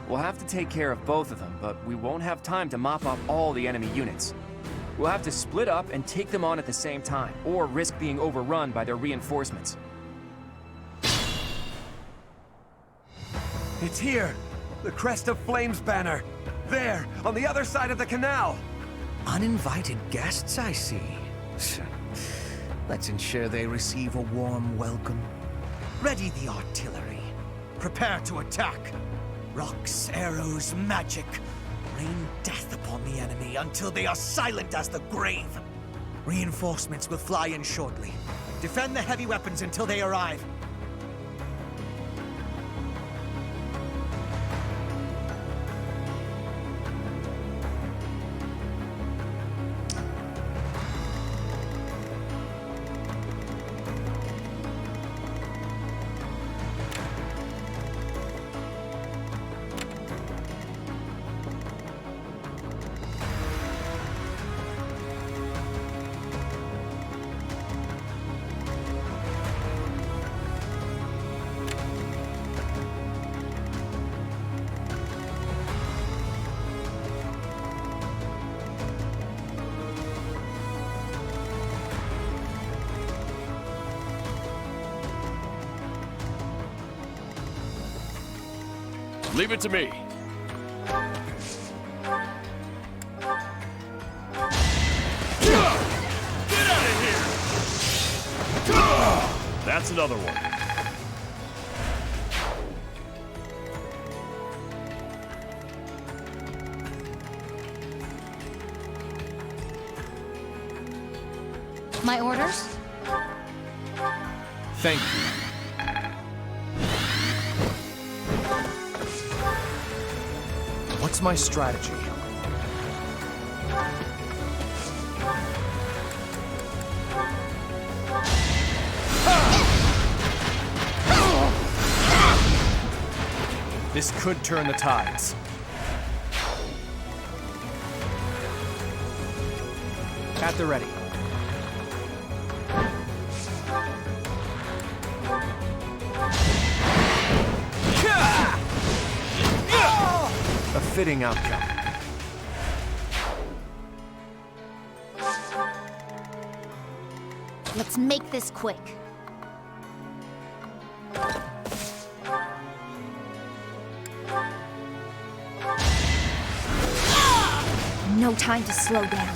We'll have to take care of both of them, but we won't have time to mop up all the enemy units. We'll have to split up and take them on at the same time, or risk being overrun by their reinforcements. It's here! The Crest of Flames banner! There, on the other side of the canal! Uninvited guests, I see. Let's ensure they receive a warm welcome. Ready the artillery. Prepare to attack. Rocks, arrows, magic. Rain death upon the enemy until they are silent as the grave. Reinforcements will fly in shortly. Defend the heavy weapons until they arrive. Leave it to me. Get out of here! That's another one. My orders? Thank you. What's my strategy? This could turn the tides. At the ready. A fitting outcome. Let's make this quick. No time to slow down.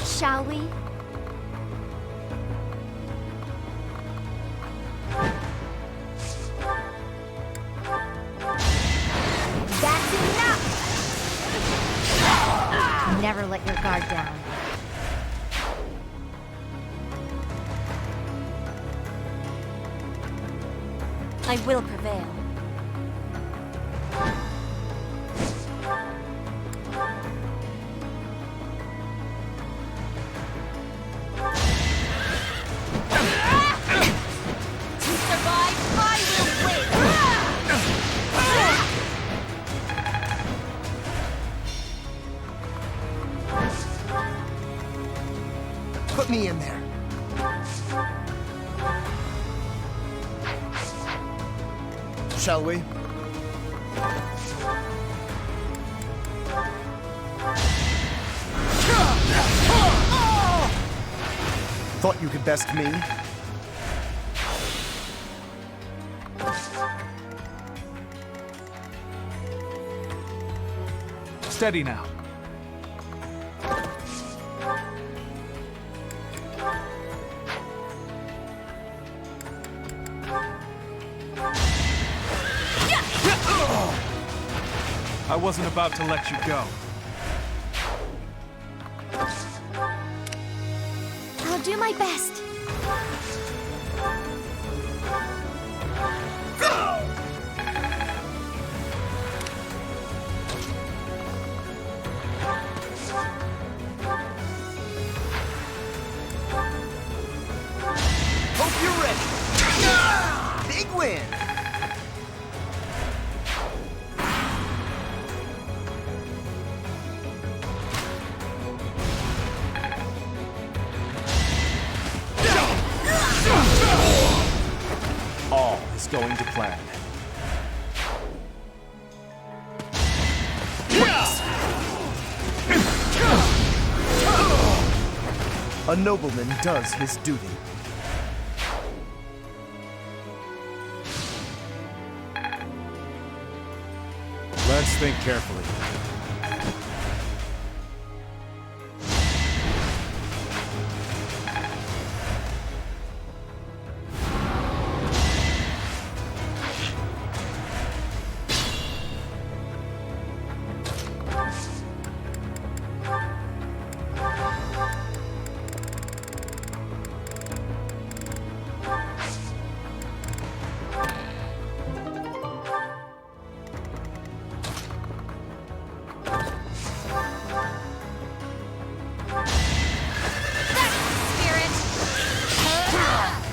Shall we? That's enough! Never let your guard down. I will prevail. Put me in there. Shall we? Thought you could best me? Steady now. I wasn't about to let you go. I'll do my best. all is going to plan. A nobleman does his duty. Let's think carefully.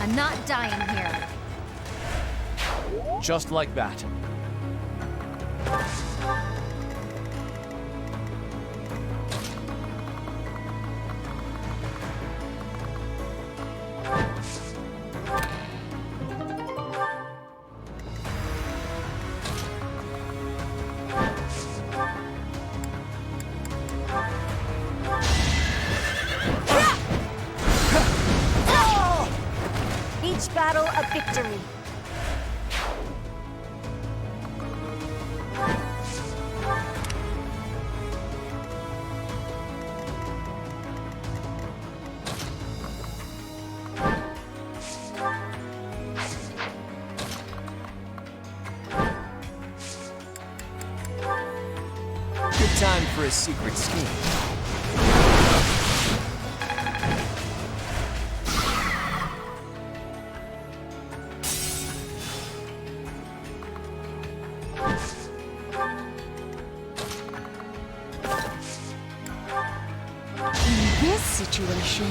I'm not dying here. Just like that. Each battle a victory. Good time for a secret scheme. In this situation...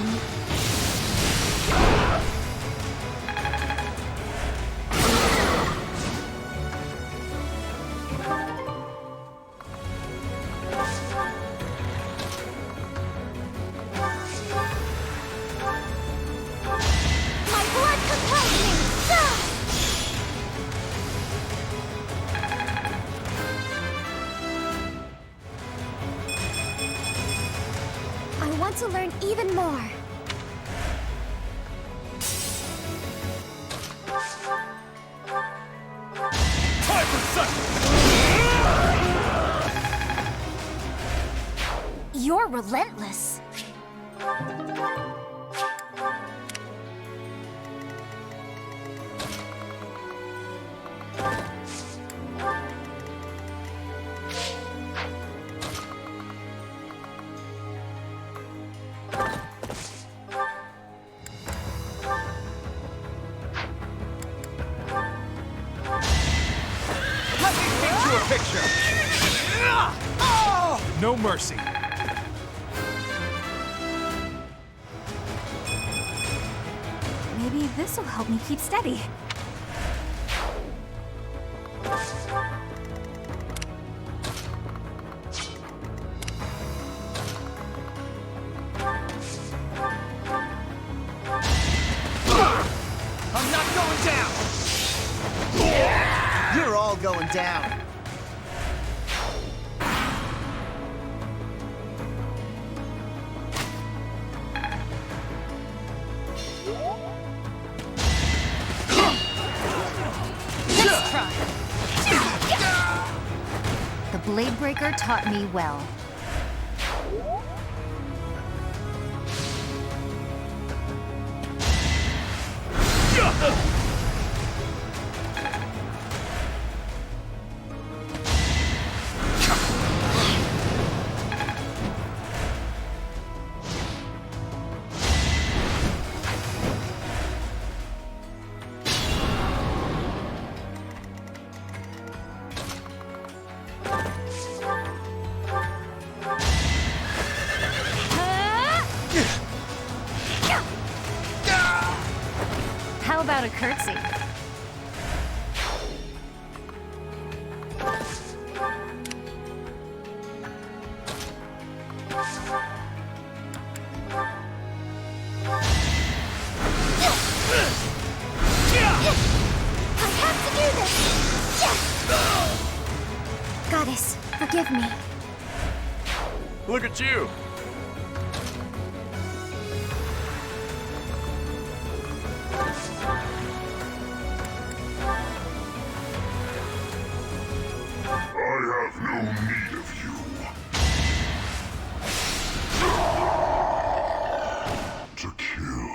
My blood compels me! I want to learn even more. You're relentless. Let me paint you a picture! No mercy. Maybe this'll help me keep steady. I'm not going down! You're all going down. Let's try. The Blade Breaker taught me well. How about a curtsy? this. Forgive me. Look at you! I have no need of you. To kill,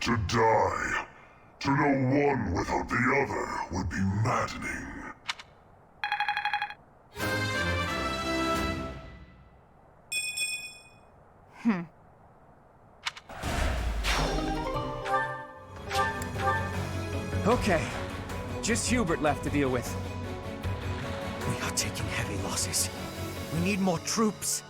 to die, to know one without the other would be maddening. Okay. Just Hubert left to deal with. We are taking heavy losses. We need more troops.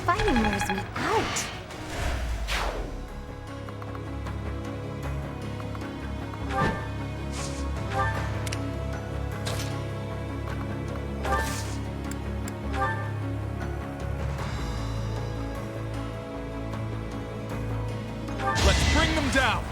Fighting wears me out. Let's bring them down!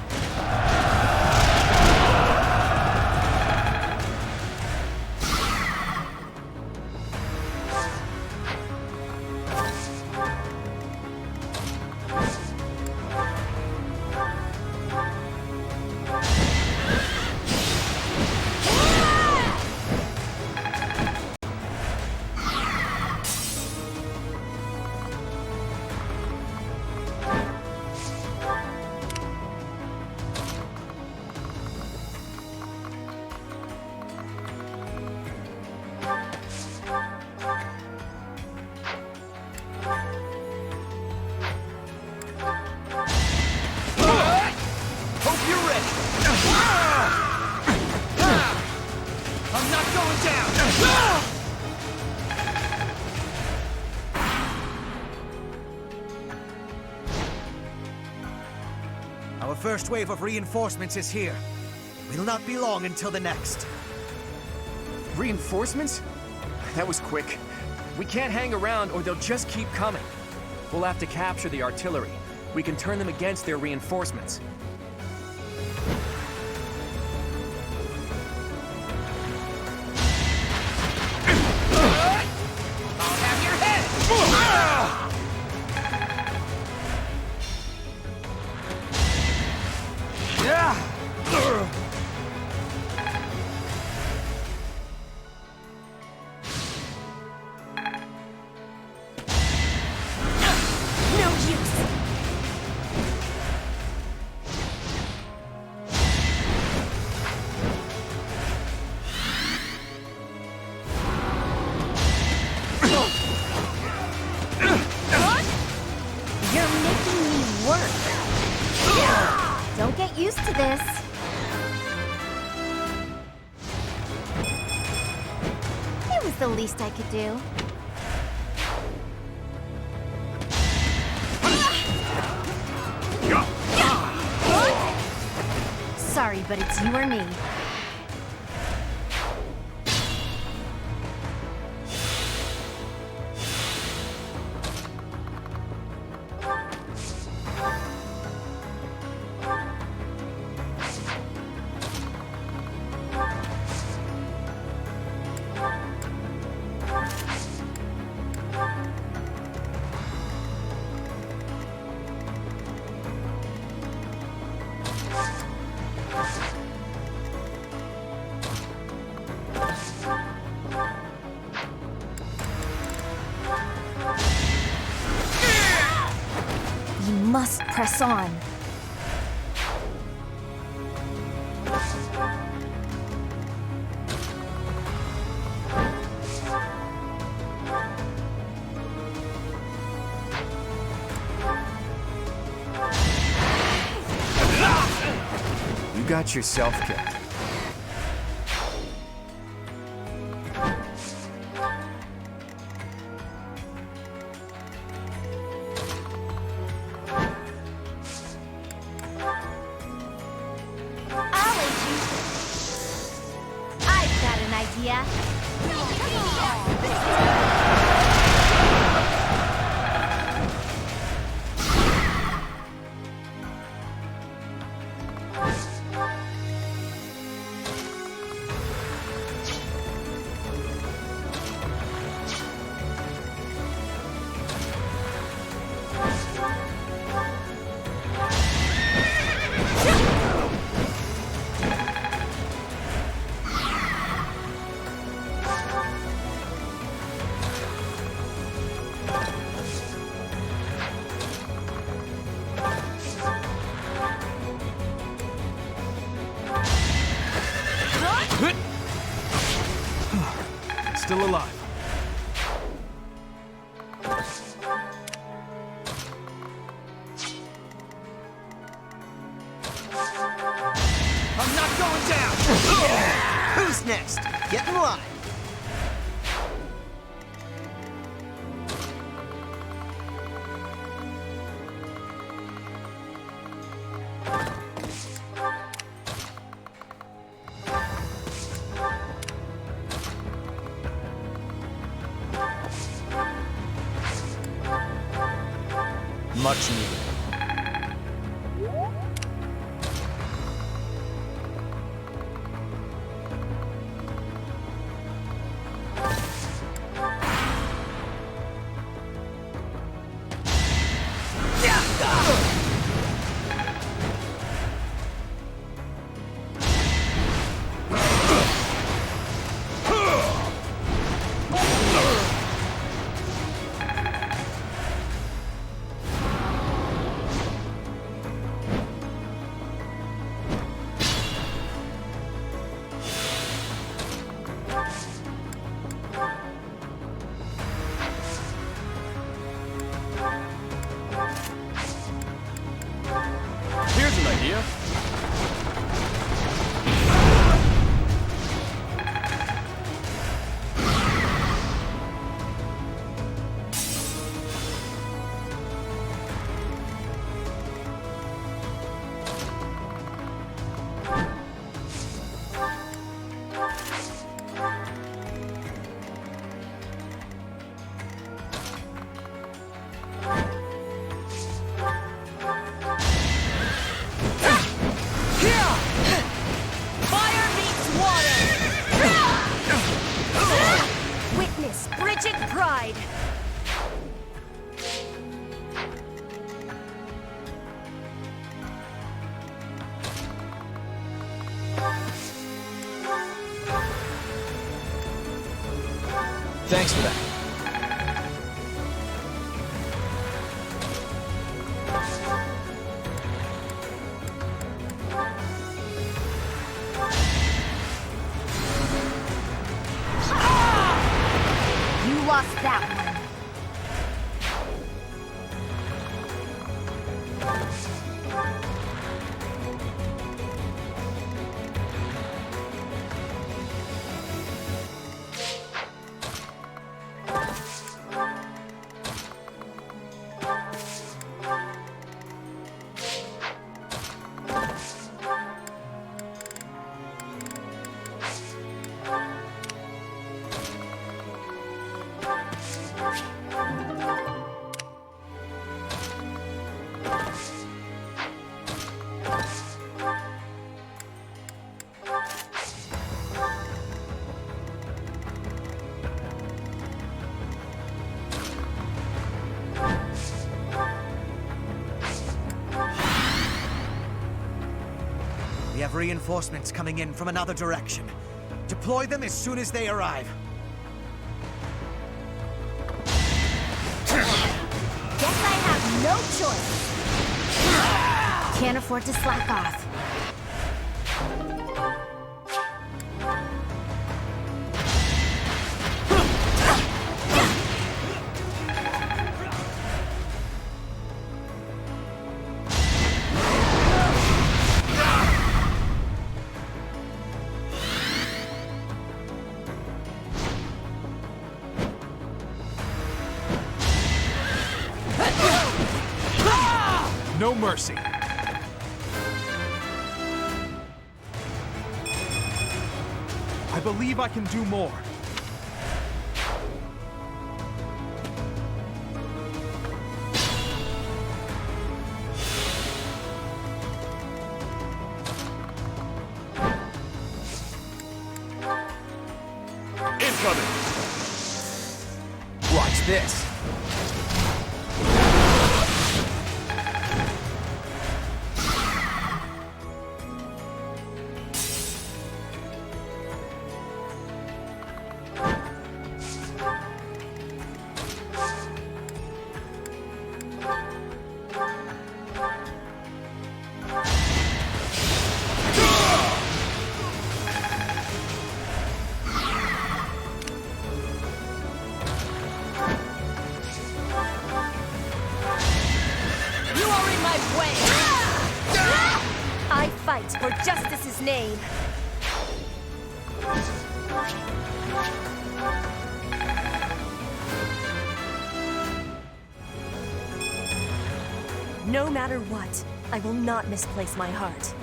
Hope you're ready. I'm not going down. Our first wave of reinforcements is here. We'll not be long until the next. Reinforcements? That was quick. We can't hang around or they'll just keep coming. We'll have to capture the artillery. We can turn them against their reinforcements. I'll have your head! No use! You're making me work. Don't get used to this. It was the least I could do. Sorry, but it's you or me. We must press on. You got yourself killed. I'll aid you. I've got an idea. Still alive. I'm not going down! Who's next? Get in line! Much needed. Here's an idea. Fire meets water! Witness Bridget Pride! Thanks for that. You lost that one. We have reinforcements coming in from another direction. Deploy them as soon as they arrive. Guess I have no choice. Can't afford to slack off. mercy. I believe I can do more. Incoming! Watch this. You are in my way! I fight for justice's name. No matter what, I will not misplace my heart.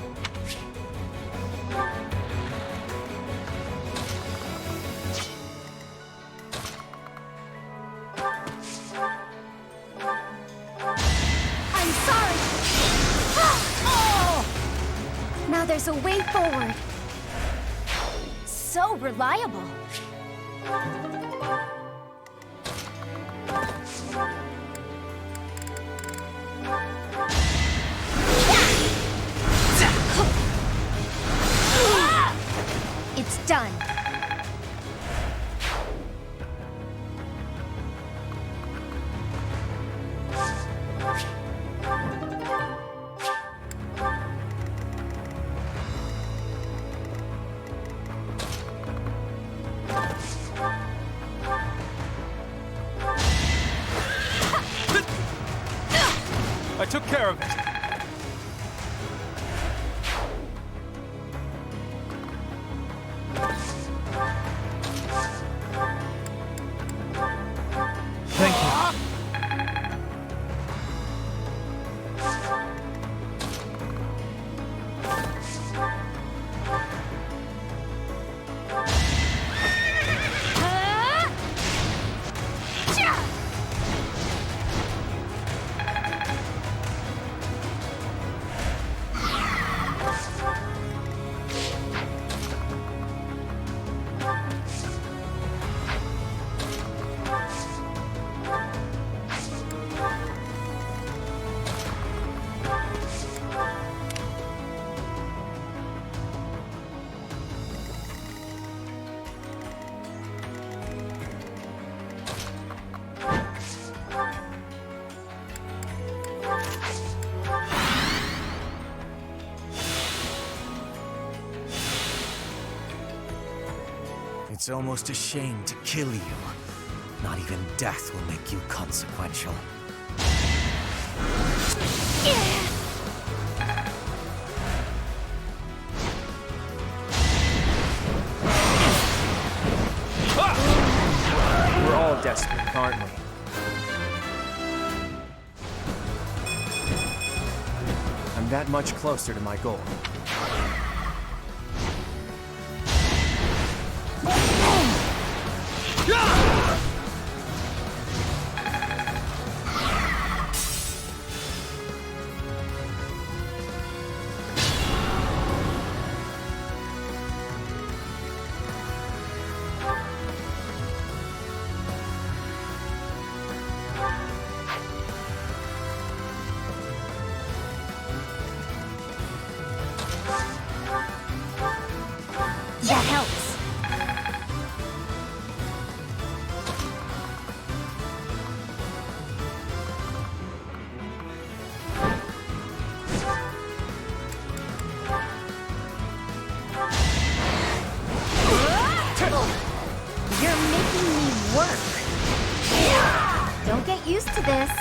I'm sorry! Oh! Now there's a way forward. So reliable. It's done. I took care of it. Thank you. It's almost a shame to kill you. Not even death will make you consequential. We're all desperate, aren't we? I'm that much closer to my goal. That helps. You're making me work. Don't get used to this.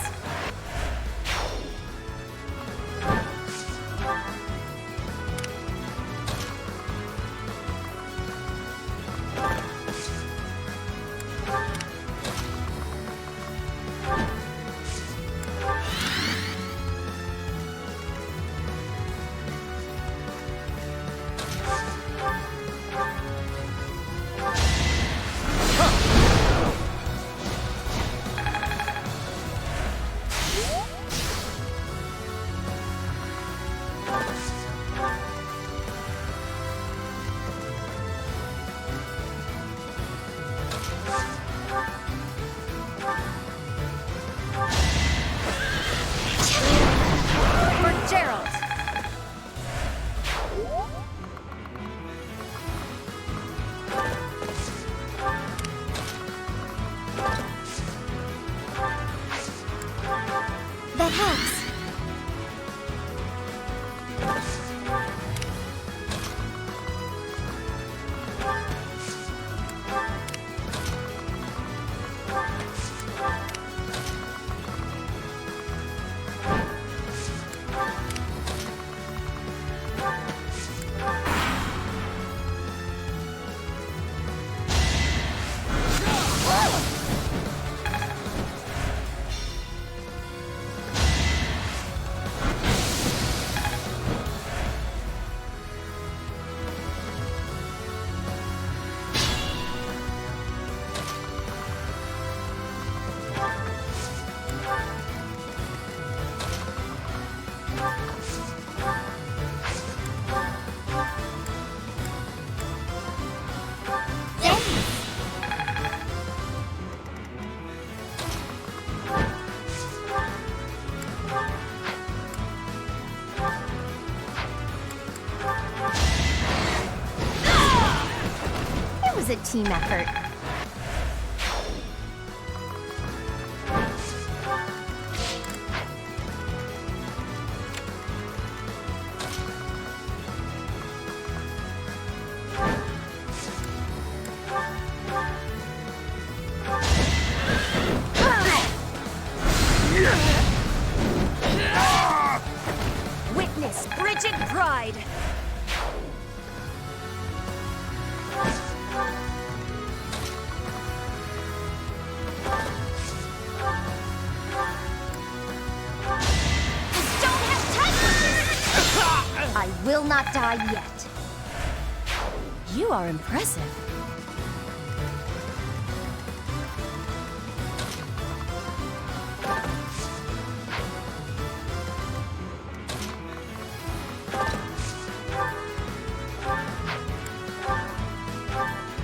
a team effort. Witness frigid pride! I will not die yet. You are impressive.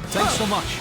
Thanks so much.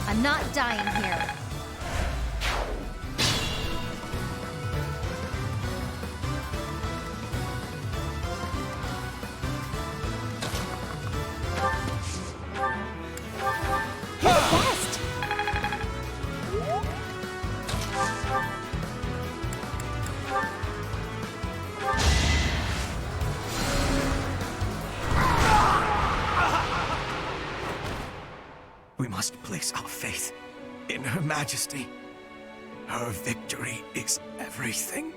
I'm not dying here. You're the best! We must place our faith in Her Majesty. Her victory is everything.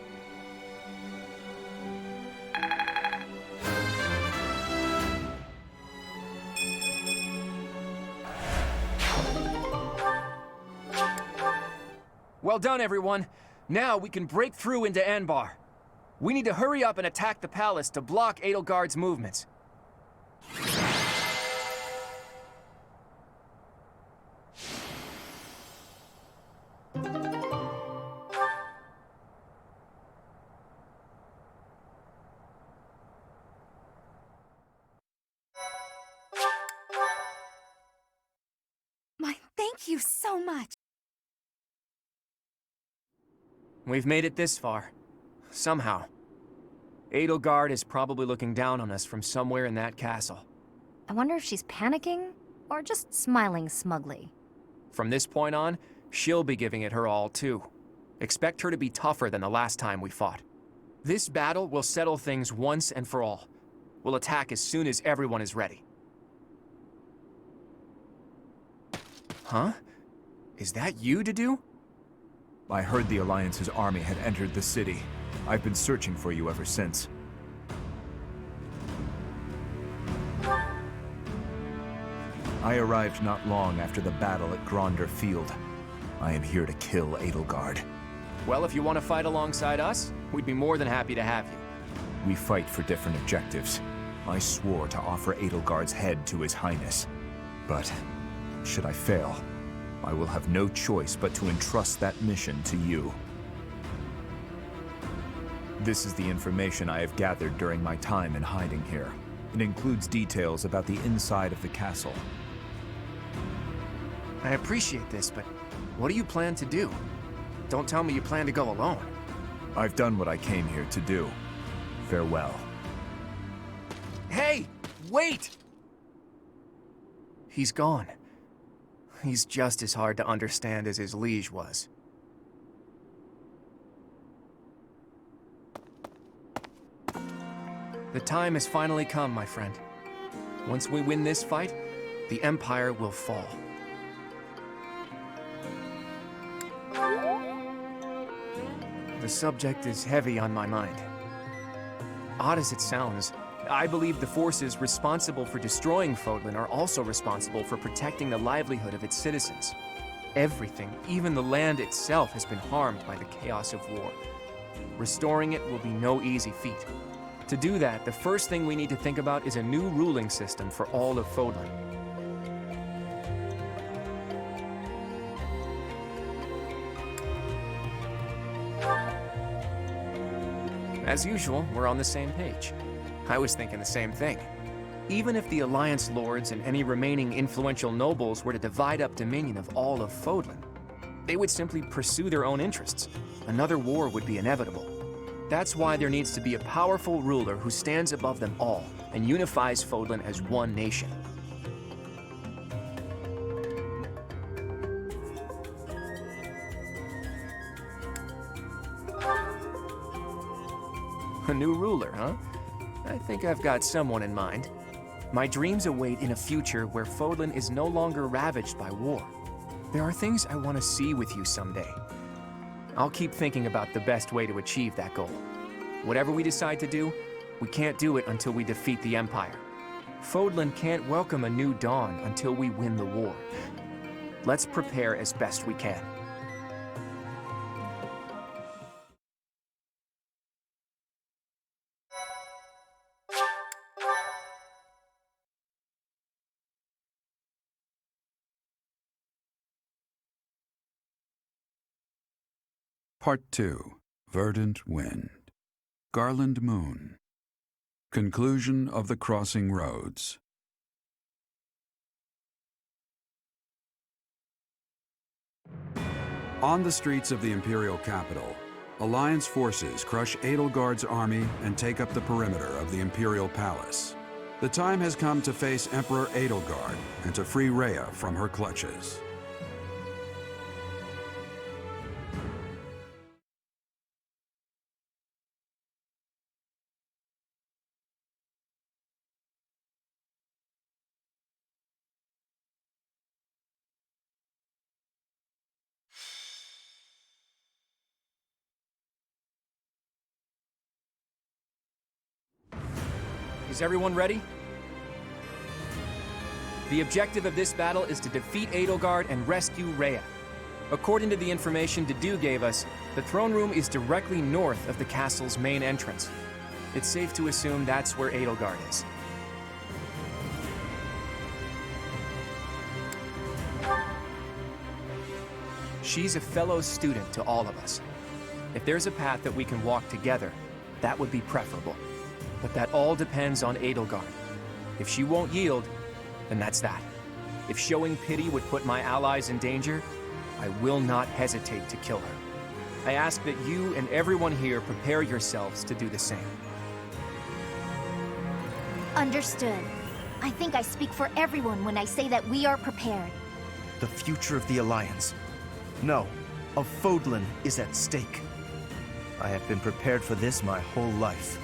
Well done, everyone. Now we can break through into Anbar. We need to hurry up and attack the palace to block Edelgard's movements. Thank you so much. We've made it this far. Somehow. Edelgard is probably looking down on us from somewhere in that castle. I wonder if she's panicking or just smiling smugly. From this point on, she'll be giving it her all too. Expect her to be tougher than the last time we fought. This battle will settle things once and for all. We'll attack as soon as everyone is ready. Huh? Is that you, Dedu? I heard the Alliance's army had entered the city. I've been searching for you ever since. I arrived not long after the battle at Gronder Field. I am here to kill Edelgard. Well, if you want to fight alongside us, we'd be more than happy to have you. We fight for different objectives. I swore to offer Edelgard's head to His Highness. But, should I fail, I will have no choice but to entrust that mission to you. This is the information I have gathered during my time in hiding here. It includes details about the inside of the castle. I appreciate this, but what do you plan to do? Don't tell me you plan to go alone. I've done what I came here to do. Farewell. Hey! Wait! He's gone. He's just as hard to understand as his liege was. The time has finally come, my friend. Once we win this fight, the Empire will fall. The subject is heavy on my mind. Odd as it sounds, I believe the forces responsible for destroying Fodlan are also responsible for protecting the livelihood of its citizens. Everything, even the land itself, has been harmed by the chaos of war. Restoring it will be no easy feat. To do that, the first thing we need to think about is a new ruling system for all of Fodlan. As usual, we're on the same page. I was thinking the same thing. Even if the Alliance Lords and any remaining influential nobles were to divide up dominion of all of Fodlan, they would simply pursue their own interests. Another war would be inevitable. That's why there needs to be a powerful ruler who stands above them all and unifies Fodlan as one nation. A new ruler, huh? I think I've got someone in mind. My dreams await in a future where Fodlan is no longer ravaged by war. There are things I want to see with you someday. I'll keep thinking about the best way to achieve that goal. Whatever we decide to do, we can't do it until we defeat the Empire. Fodlan can't welcome a new dawn until we win the war. Let's prepare as best we can. Part 2. Verdant Wind. Garland Moon. Conclusion of the Crossing Roads. On the streets of the Imperial capital, Alliance forces crush Edelgard's army and take up the perimeter of the Imperial Palace. The time has come to face Emperor Edelgard and to free Rhea from her clutches. Is everyone ready? The objective of this battle is to defeat Edelgard and rescue Rhea. According to the information Dedue gave us, the throne room is directly north of the castle's main entrance. It's safe to assume that's where Edelgard is. She's a fellow student to all of us. If there's a path that we can walk together, that would be preferable. But that all depends on Edelgard. If she won't yield, then that's that. If showing pity would put my allies in danger, I will not hesitate to kill her. I ask that you and everyone here prepare yourselves to do the same. Understood. I think I speak for everyone when I say that we are prepared. The future of the Alliance. No, of Fodlan is at stake. I have been prepared for this my whole life.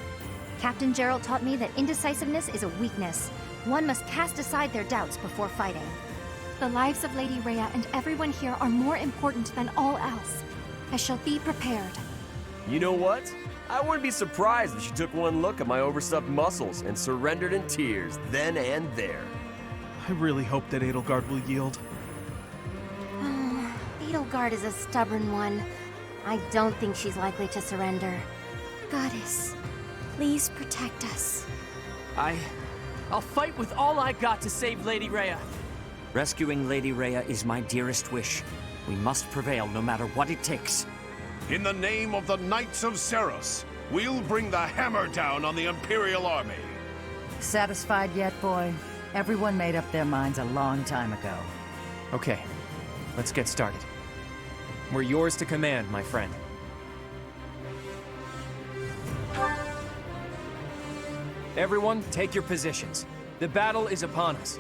Captain Gerald taught me that indecisiveness is a weakness. One must cast aside their doubts before fighting. The lives of Lady Rhea and everyone here are more important than all else. I shall be prepared. You know what? I wouldn't be surprised if she took one look at my overstuffed muscles and surrendered in tears then and there. I really hope that Edelgard will yield. Edelgard is a stubborn one. I don't think she's likely to surrender. Goddess, please protect us. I'll fight with all I got to save Lady Rhea. Rescuing Lady Rhea is my dearest wish. We must prevail no matter what it takes. In the name of the Knights of Seros, we'll bring the hammer down on the Imperial Army. Satisfied yet, boy? Everyone made up their minds a long time ago. Okay, let's get started. We're yours to command, my friend. Everyone, take your positions. The battle is upon us.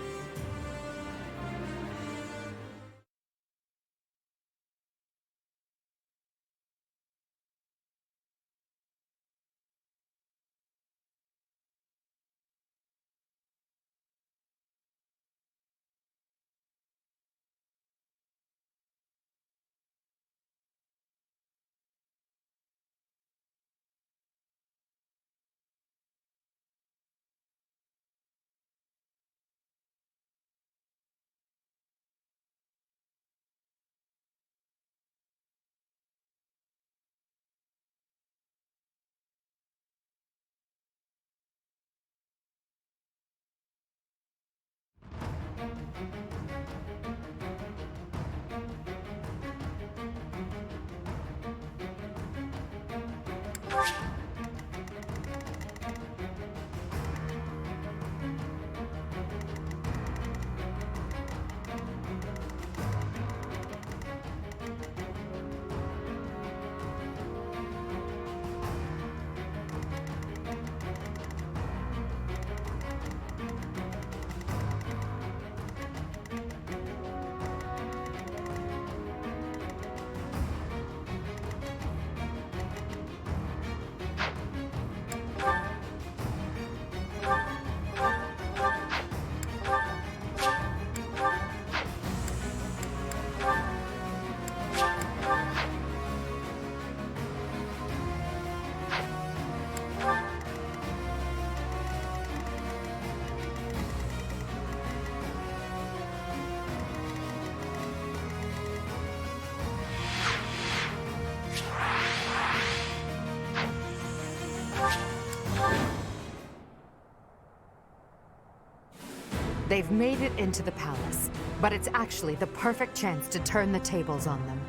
They've made it into the palace, but it's actually the perfect chance to turn the tables on them.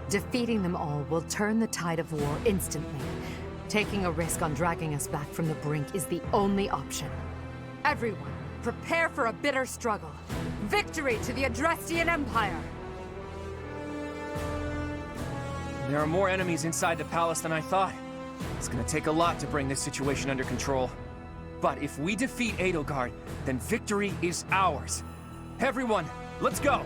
Defeating them all will turn the tide of war instantly. Taking a risk on dragging us back from the brink is the only option. Everyone, prepare for a bitter struggle. Victory to the Adrestian Empire! There are more enemies inside the palace than I thought. It's gonna take a lot to bring this situation under control. But if we defeat Edelgard, then victory is ours. Everyone, let's go!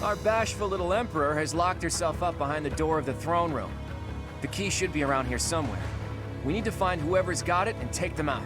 Our bashful little Emperor has locked herself up behind the door of the throne room. The key should be around here somewhere. We need to find whoever's got it and take them out.